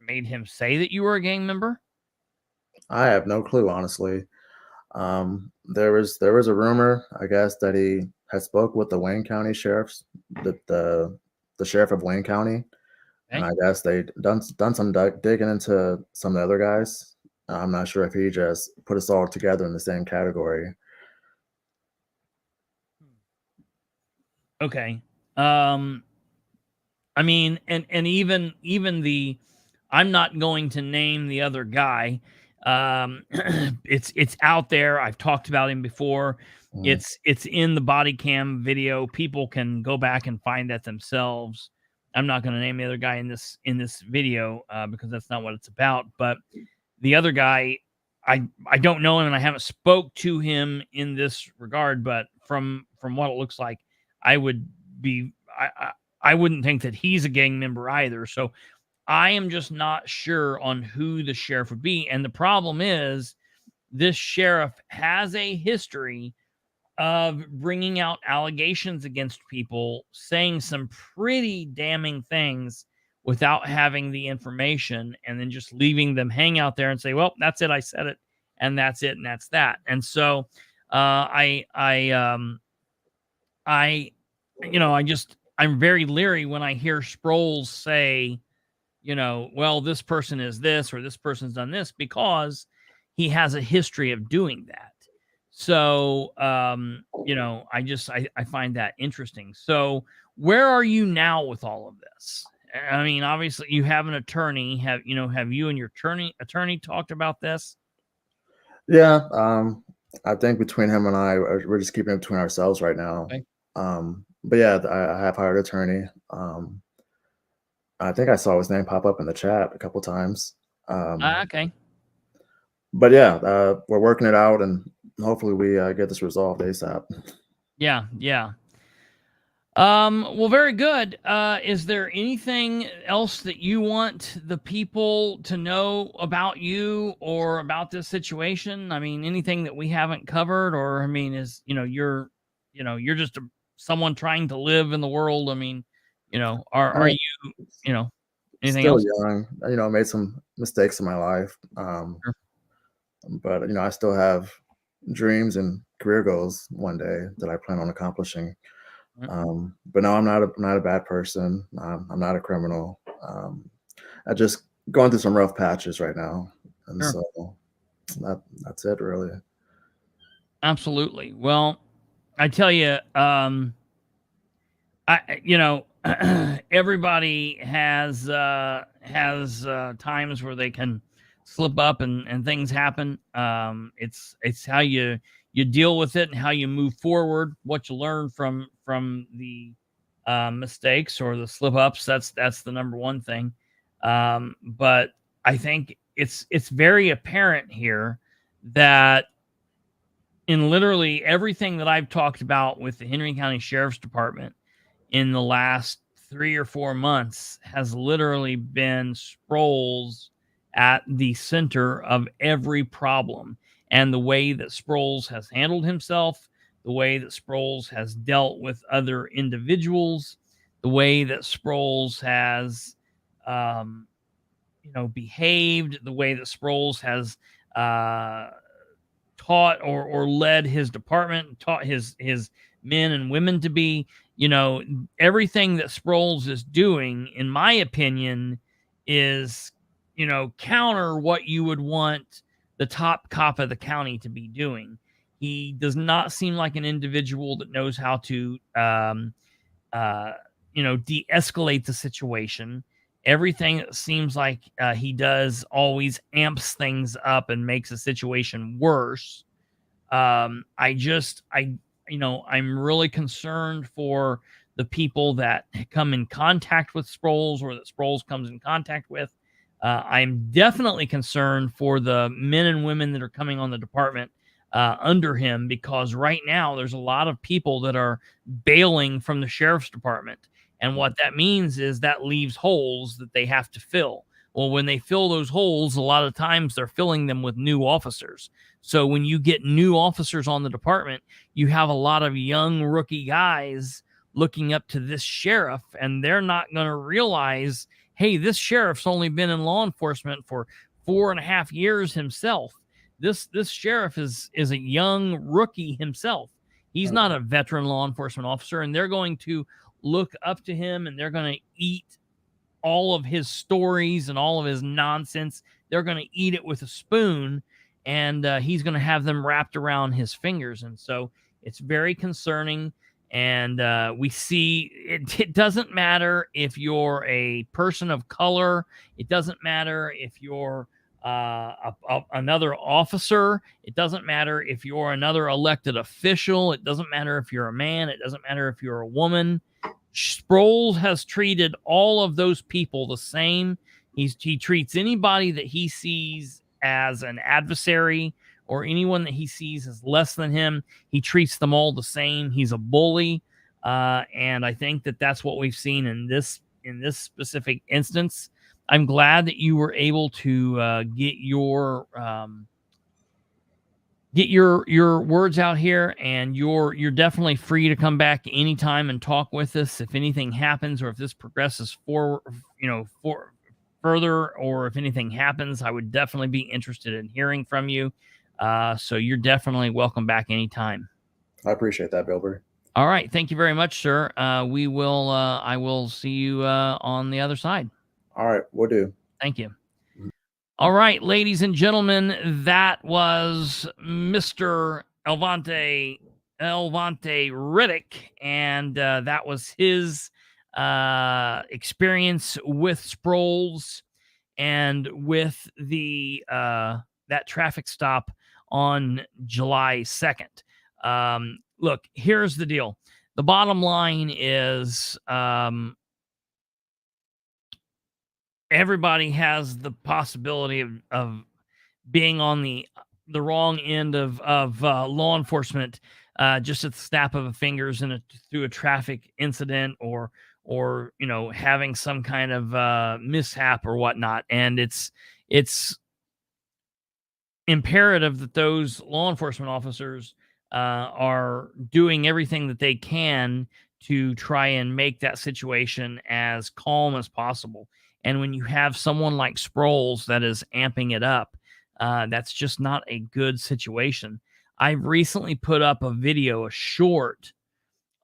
made him say that you were a gang member? I have no clue, honestly. There was a rumor, I guess, that he had spoke with the Wayne County sheriffs, the sheriff of Wayne County, and I guess they done some digging into some of the other guys. I'm not sure if he just put us all together in the same category. Okay. I mean, and even the, I'm not going to name the other guy. It's out there. I've talked about him before. It's in the body cam video. People can go back and find that themselves. I'm not going to name the other guy in this video because that's not what it's about. But the other guy, I don't know him and I haven't spoke to him in this regard. But from what it looks like, I wouldn't think that he's a gang member either. So I am just not sure on who the sheriff would be. And the problem is this sheriff has a history of bringing out allegations against people, saying some pretty damning things without having the information, and then just leaving them hang out there and say, well, that's it. I said it, and that's it. And that's that. And so I'm very leery when I hear Sproles say, well, this person is this or this person's done this, because he has a history of doing that. So, I find that interesting. So where are you now with all of this? I mean, obviously you have an attorney. Have you and your attorney talked about this? Yeah. I think between him and I, we're just keeping it between ourselves right now. Okay. But yeah, I have hired an attorney. I think I saw his name pop up in the chat a couple times. Okay. But yeah, we're working it out, and hopefully we get this resolved ASAP. Yeah. Well, very good. Is there anything else that you want the people to know about you or about this situation? I mean, anything that we haven't covered, or I mean, you're just someone trying to live in the world. I mean, are you, anything still else? Young, made some mistakes in my life. Sure. But I still have dreams and career goals one day that I plan on accomplishing. But no, I'm not a bad person. I'm not a criminal. I just going through some rough patches right now, and Sure. so that's it, really. Absolutely. Well, I tell you, everybody has times where they can slip up and things happen. It's how you deal with it and how you move forward, what you learn from the mistakes or the slip ups. That's the number one thing. But I think it's very apparent here that in literally everything that I've talked about with the Henry County Sheriff's Department in the last 3 or 4 months has literally been Sproles at the center of every problem. And the way that Sproles has handled himself, the way that Sproles has dealt with other individuals, the way that Sproles has, behaved, the way that Sproles has taught or led his department, taught his men and women to be, everything that Sproles is doing, in my opinion, is, counter what you would want the top cop of the county to be doing. He does not seem like an individual that knows how to, de-escalate the situation. Everything seems like he does always amps things up and makes the situation worse. I'm really concerned for the people that come in contact with Sproles or that Sproles comes in contact with. I'm definitely concerned for the men and women that are coming on the department under him, because right now there's a lot of people that are bailing from the sheriff's department. And what that means is that leaves holes that they have to fill. Well, when they fill those holes, a lot of times they're filling them with new officers. So when you get new officers on the department, you have a lot of young rookie guys looking up to this sheriff, and they're not going to realize, hey, this sheriff's only been in law enforcement for 4.5 years himself. This sheriff is a young rookie himself. He's not a veteran law enforcement officer, and they're going to look up to him, and they're going to eat all of his stories and all of his nonsense. They're going to eat it with a spoon, and he's going to have them wrapped around his fingers. And so it's very concerning. And we see it doesn't matter if you're a person of color. It doesn't matter if you're another officer. It doesn't matter if you're another elected official. It doesn't matter if you're a man. It doesn't matter if you're a woman. Sproles has treated all of those people the same. He treats anybody that he sees as an adversary or anyone that he sees as less than him. He treats them all the same. He's a bully. And I think that that's what we've seen in this specific instance. I'm glad that you were able to get your words out here, and you're definitely free to come back anytime and talk with us if anything happens, or if this progresses further, or if anything happens. I would definitely be interested in hearing from you. So you're definitely welcome back anytime. I appreciate that, Bilbrey. All right, thank you very much, sir. I will see you on the other side. All right, we'll do. Thank you. All right, ladies and gentlemen, that was Mr. Elvante Riddick, and that was his experience with Sproles and with the that traffic stop on July 2nd. Look, here's the deal. The bottom line is everybody has the possibility of being on the wrong end of law enforcement just at the snap of a fingers through a traffic incident or having some kind of mishap or whatnot. And it's imperative that those law enforcement officers are doing everything that they can to try and make that situation as calm as possible. And when you have someone like Sproles that is amping it up, that's just not a good situation. I've recently put up a short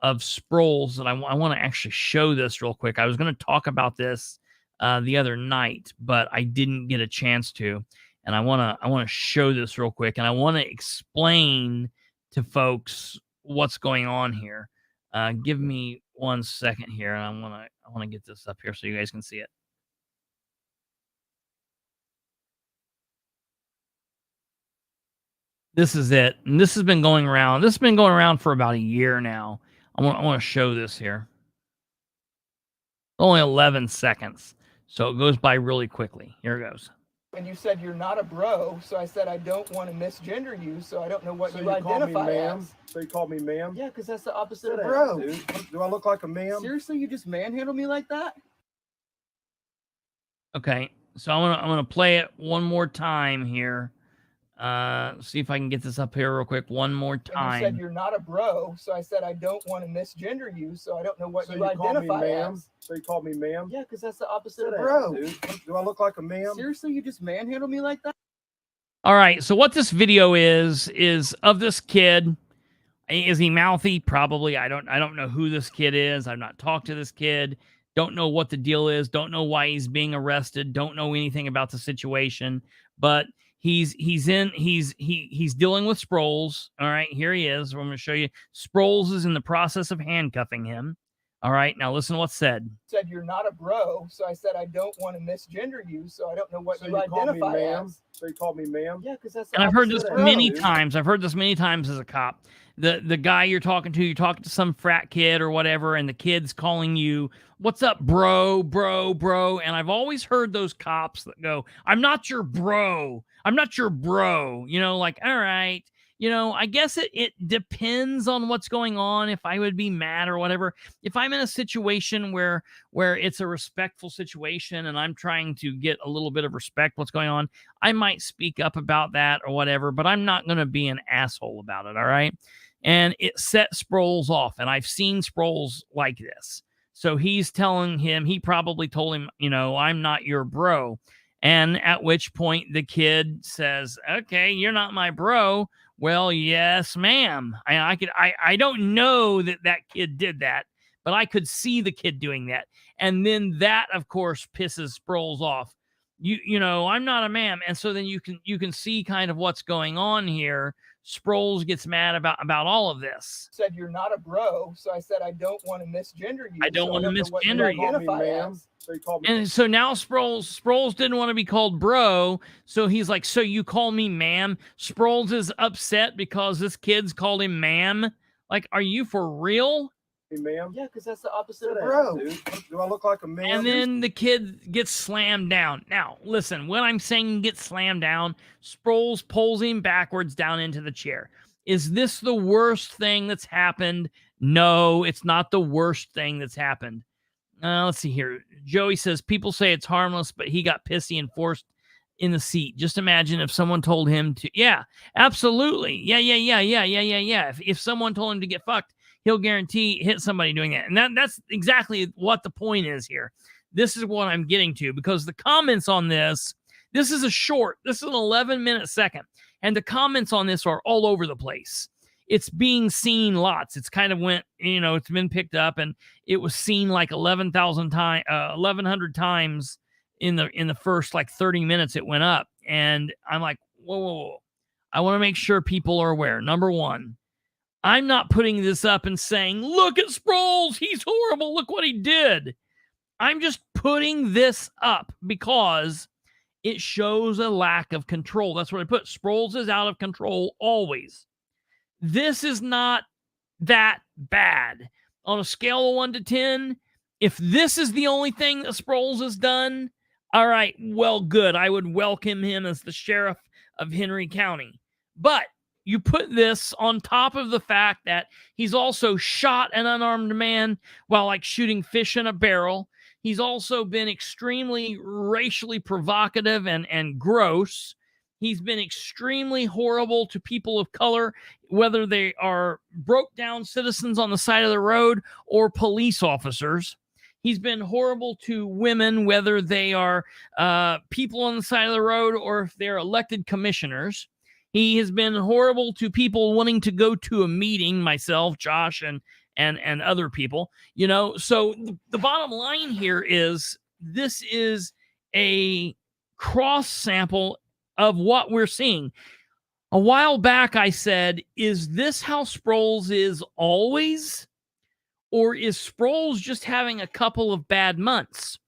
of Sproles that I want to actually show this real quick. I was going to talk about this the other night, but I didn't get a chance to. And I want to show this real quick, and I want to explain to folks what's going on here. Give me 1 second here, and I want to get this up here so you guys can see it. This is it. And this has been going around. This has been going around for about a year now. I want to show this here. Only 11 seconds. So it goes by really quickly. Here it goes. And you said you're not a bro, so I said I don't want to misgender you, so I don't know what you identify as. So you called me ma'am? Yeah, because that's the opposite of bro. Dude. Do I look like a ma'am? Seriously, you just manhandle me like that? Okay, so I'm gonna play it one more time here. See if I can get this up here real quick. One more time. And you said you're not a bro, so I said I don't want to misgender you, so I don't know what So you identify as. So you called me ma'am? Yeah, because that's the opposite of bro. Dude. Do I look like a ma'am? Seriously, you just manhandle me like that? All right, so what this video is of this kid. Is he mouthy? Probably. I don't know who this kid is. I've not talked to this kid. Don't know what the deal is. Don't know why he's being arrested. Don't know anything about the situation. But he's dealing with Sproles. All right, here he is. I'm going to show you. Sproles is in the process of handcuffing him. All right, now listen to what's said. Said you're not a bro, so I said I don't want to misgender you, so I don't know what you identify as. So you called me ma'am? Yeah, because that's. And I've heard this many times. I've heard this many times as a cop. The guy you're talking to some frat kid or whatever, and the kid's calling you, "What's up, bro, bro, bro?" And I've always heard those cops that go, "I'm not your bro. I'm not your bro." You know, like, all right. You know, I guess it depends on what's going on, if I would be mad or whatever. If I'm in a situation where it's a respectful situation and I'm trying to get a little bit of respect what's going on, I might speak up about that or whatever, but I'm not going to be an asshole about it, all right? And it set Sproles off, and I've seen Sproles like this. So he's telling him, he probably told him, you know, "I'm not your bro." And at which point the kid says, "Okay, you're not my bro." Well, yes, ma'am. I don't know that kid did that, but I could see the kid doing that. And then that, of course, pisses Sproles off. You know, "I'm not a ma'am." And so then you can see kind of what's going on here. Sproles gets mad about all of this. Said you're not a bro, so I said I don't want to misgender you. I don't want to misgender you. So and so now Sproles didn't want to be called bro, so he's like, "So you call me ma'am?" Sproles is upset because this kid's called him ma'am. Like, are you for real? Ma'am? Yeah, because that's the opposite of bro. Dude. Do I look like a ma'am? And then the kid gets slammed down. Now, listen, when I'm saying get slammed down, Sproles pulls him backwards down into the chair. Is this the worst thing that's happened? No, it's not the worst thing that's happened. Let's see here. Joey says, "People say it's harmless, but he got pissy and forced in the seat. Just imagine if someone told him to." Yeah, absolutely. Yeah. If someone told him to get fucked, he'll guarantee hit somebody doing that. And that's exactly what the point is here. This is what I'm getting to, because the comments on this is an 11-minute second. And the comments on this are all over the place. It's being seen lots. It's kind of went, you know, it's been picked up, and it was seen like 1,100 times in the first like 30 minutes it went up. And I'm like, whoa. I want to make sure people are aware. Number one, I'm not putting this up and saying, "Look at Sproles, he's horrible, look what he did." I'm just putting this up because it shows a lack of control. That's what I put. Sproles is out of control always. This is not that bad. On a scale of 1 to 10, if this is the only thing that Sproles has done, all right, well, good. I would welcome him as the sheriff of Henry County. But you put this on top of the fact that he's also shot an unarmed man while like shooting fish in a barrel. He's also been extremely racially provocative and gross. He's been extremely horrible to people of color, whether they are broke down citizens on the side of the road or police officers. He's been horrible to women, whether they are people on the side of the road or if they're elected commissioners. He has been horrible to people wanting to go to a meeting, myself, Josh, and other people. You know, so the bottom line here is this is a cross sample of what we're seeing. A while back, I said, is this how Sproles is always? Or is Sproles just having a couple of bad months?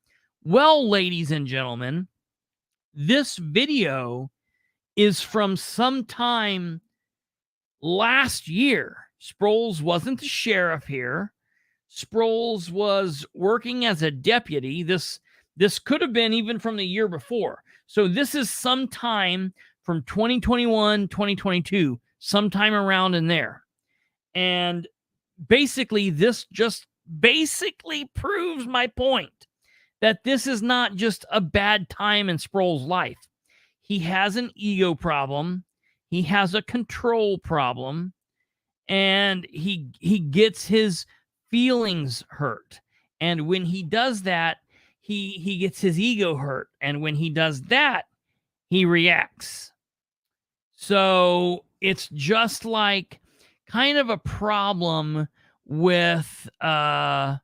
Well, ladies and gentlemen, this video is from sometime last year, Sproles wasn't the sheriff here. Sproles was working as a deputy. This could have been even from the year before. So this is sometime from 2021, 2022, sometime around in there. And basically, this just basically proves my point that this is not just a bad time in Sproles' life. He has an ego problem. He has a control problem. And he gets his feelings hurt. And when he does that, he gets his ego hurt. And when he does that, he reacts. So it's just like kind of a problem with him.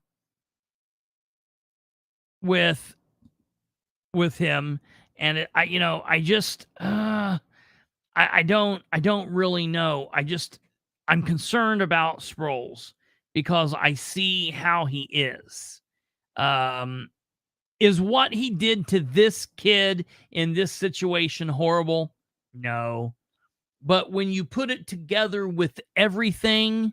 And I don't really know. I'm concerned about Sproles because I see how he is. Is what he did to this kid in this situation horrible? No. But when you put it together with everything,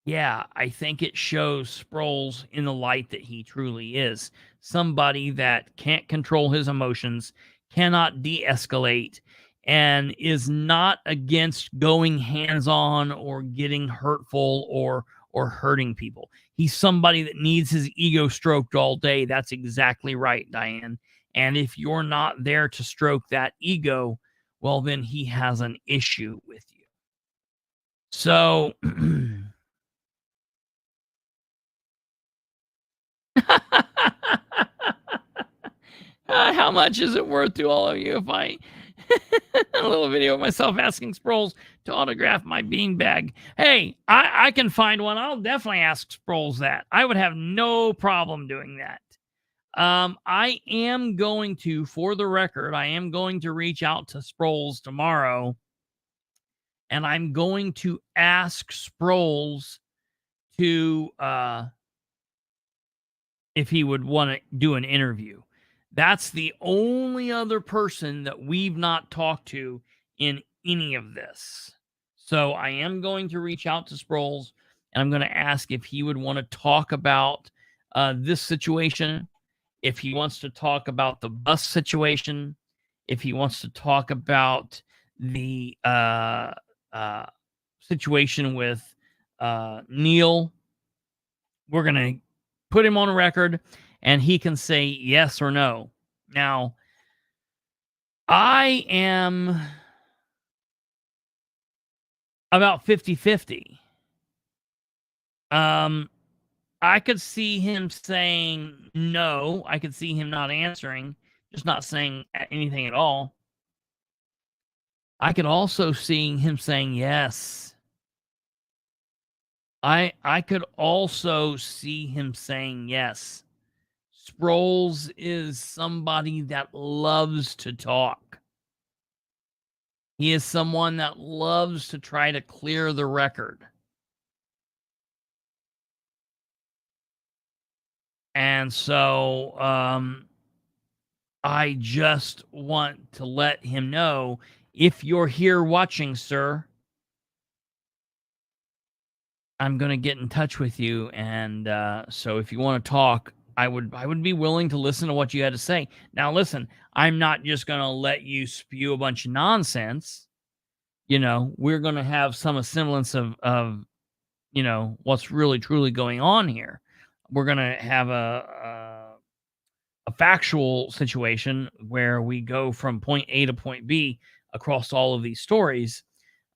yeah, I think it shows Sproles in the light that he truly is. Somebody that can't control his emotions, cannot de-escalate, and is not against going hands-on or getting hurtful or hurting people. He's somebody that needs his ego stroked all day. That's exactly right, Diane. And if you're not there to stroke that ego, well, then he has an issue with you. So, how much is it worth to all of you if I a little video of myself asking Sproles to autograph my beanbag? Hey, I can find one. I'll definitely ask Sproles that. I would have no problem doing that. I am going to, for the record, I am going to reach out to Sproles tomorrow, and I'm going to ask Sproles to if he would want to do an interview. That's the only other person that we've not talked to in any of this. So I am going to reach out to Sproles, and I'm going to ask if he would want to talk about this situation, if he wants to talk about the bus situation, if he wants to talk about the situation with Neil. We're going to put him on record, and he can say yes or no. Now, I am about 50-50. I could see him saying no. I could see him not answering, just not saying anything at all. I could also see him saying yes. I could also see him saying yes. Sproles is somebody that loves to talk. He is someone that loves to try to clear the record. And so I just want to let him know, if you're here watching, sir, I'm going to get in touch with you. And so if you want to talk, I would be willing to listen to what you had to say. Now, listen, I'm not just going to let you spew a bunch of nonsense. You know, we're going to have some semblance of you know, what's really truly going on here. We're going to have a factual situation where we go from point A to point B across all of these stories.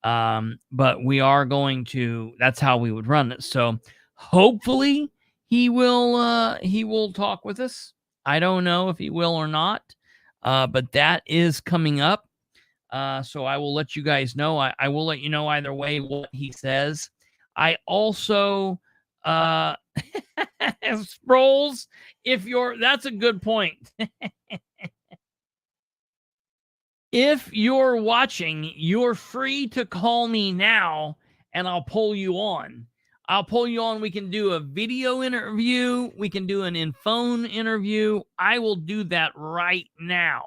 But we are going to, that's how we would run it. So hopefully he will talk with us. I don't know if he will or not, but that is coming up. So I will let you guys know. I will let you know either way what he says. I also, Sproles, that's a good point. If you're watching, you're free to call me now and I'll pull you on. We can do a video interview. We can do an in-phone interview. I will do that right now.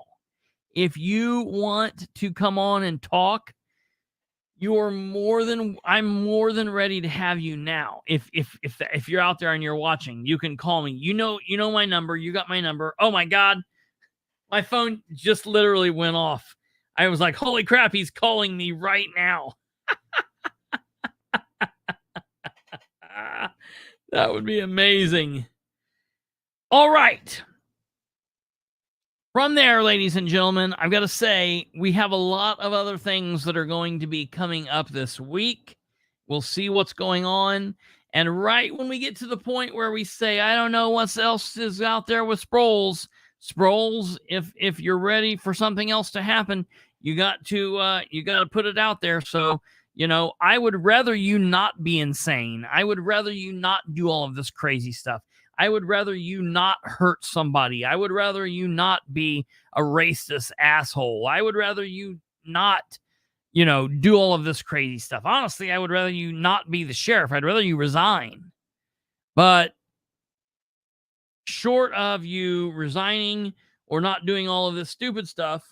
If you want to come on and talk, I'm more than ready to have you now. If you're out there and you're watching, you can call me. You know my number. You got my number. Oh my God. My phone just literally went off. I was like, holy crap, he's calling me right now. That would be amazing. All right. From there, ladies and gentlemen, I've got to say, we have a lot of other things that are going to be coming up this week. We'll see what's going on. And right when we get to the point where we say, I don't know what else is out there with Sproles, if you're ready for something else to happen, you got to put it out there. So, I would rather you not be insane. I would rather you not do all of this crazy stuff. I would rather you not hurt somebody. I would rather you not be a racist asshole. I would rather you not, do all of this crazy stuff. Honestly, I would rather you not be the sheriff. I'd rather you resign. But short of you resigning or not doing all of this stupid stuff,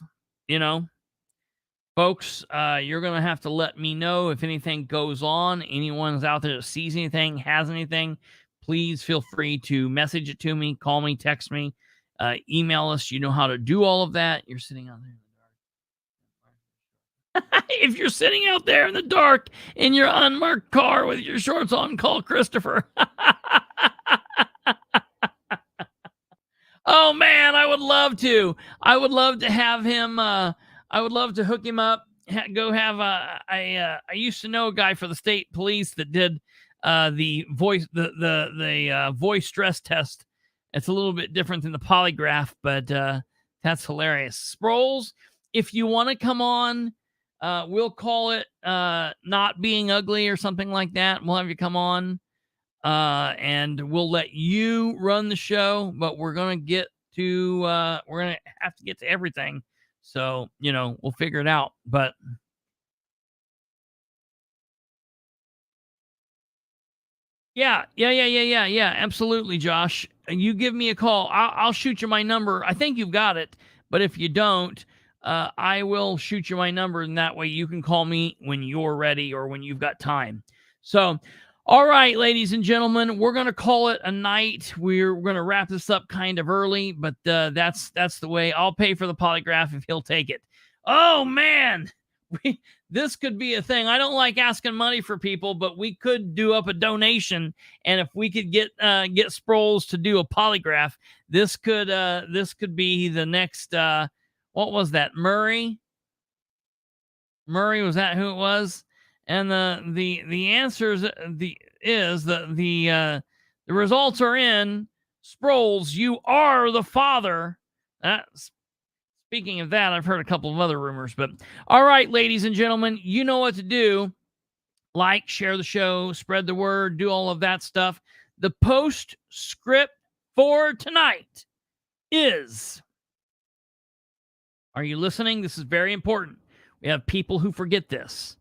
folks, you're going to have to let me know if anything goes on. Anyone's out there that sees anything, has anything, please feel free to message it to me, call me, text me, email us. You know how to do all of that. You're sitting out there in the dark. If you're sitting out there in the dark in your unmarked car with your shorts on, call Christopher. Oh man, I would love to. I would love to have him. I would love to hook him up. I used to know a guy for the state police that did the voice voice stress test. It's a little bit different than the polygraph, but that's hilarious. Sproles, if you want to come on, we'll call it Not Being Ugly or something like that. We'll have you come on. And we'll let you run the show, but we're going to have to get to everything. So, we'll figure it out, but yeah. Absolutely. Josh, you give me a call. I'll shoot you my number. I think you've got it, but if you don't, I will shoot you my number, and that way you can call me when you're ready or when you've got time. So, all right, ladies and gentlemen, we're going to call it a night. We're going to wrap this up kind of early, but that's the way. I'll pay for the polygraph if he'll take it. Oh, man. This could be a thing. I don't like asking money for people, but we could do up a donation, and if we could get Sproles to do a polygraph, this could be the next what was that? Murray, was that who it was? And the answers the results are in. Sproles, you are the father. Speaking of that, I've heard a couple of other rumors, but all right, ladies and gentlemen, you know what to do. Like, share the show, spread the word, do all of that stuff. The postscript for tonight is, are you listening? This is very important. We have people who forget this.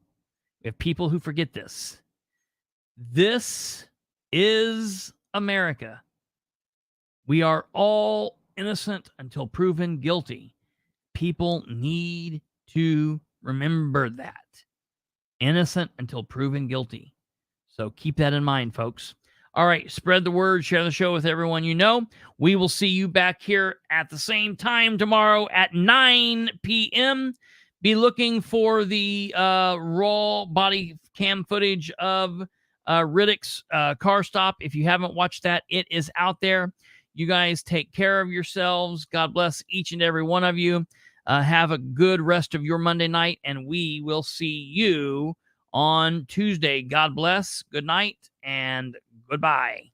This is America. We are all innocent until proven guilty. People need to remember that. Innocent until proven guilty. So keep that in mind, folks. All right, spread the word, share the show with everyone you know. We will see you back here at the same time tomorrow at 9 p.m. Be looking for the raw body cam footage of Riddick's car stop. If you haven't watched that, it is out there. You guys take care of yourselves. God bless each and every one of you. Have a good rest of your Monday night, and we will see you on Tuesday. God bless. Good night, and goodbye.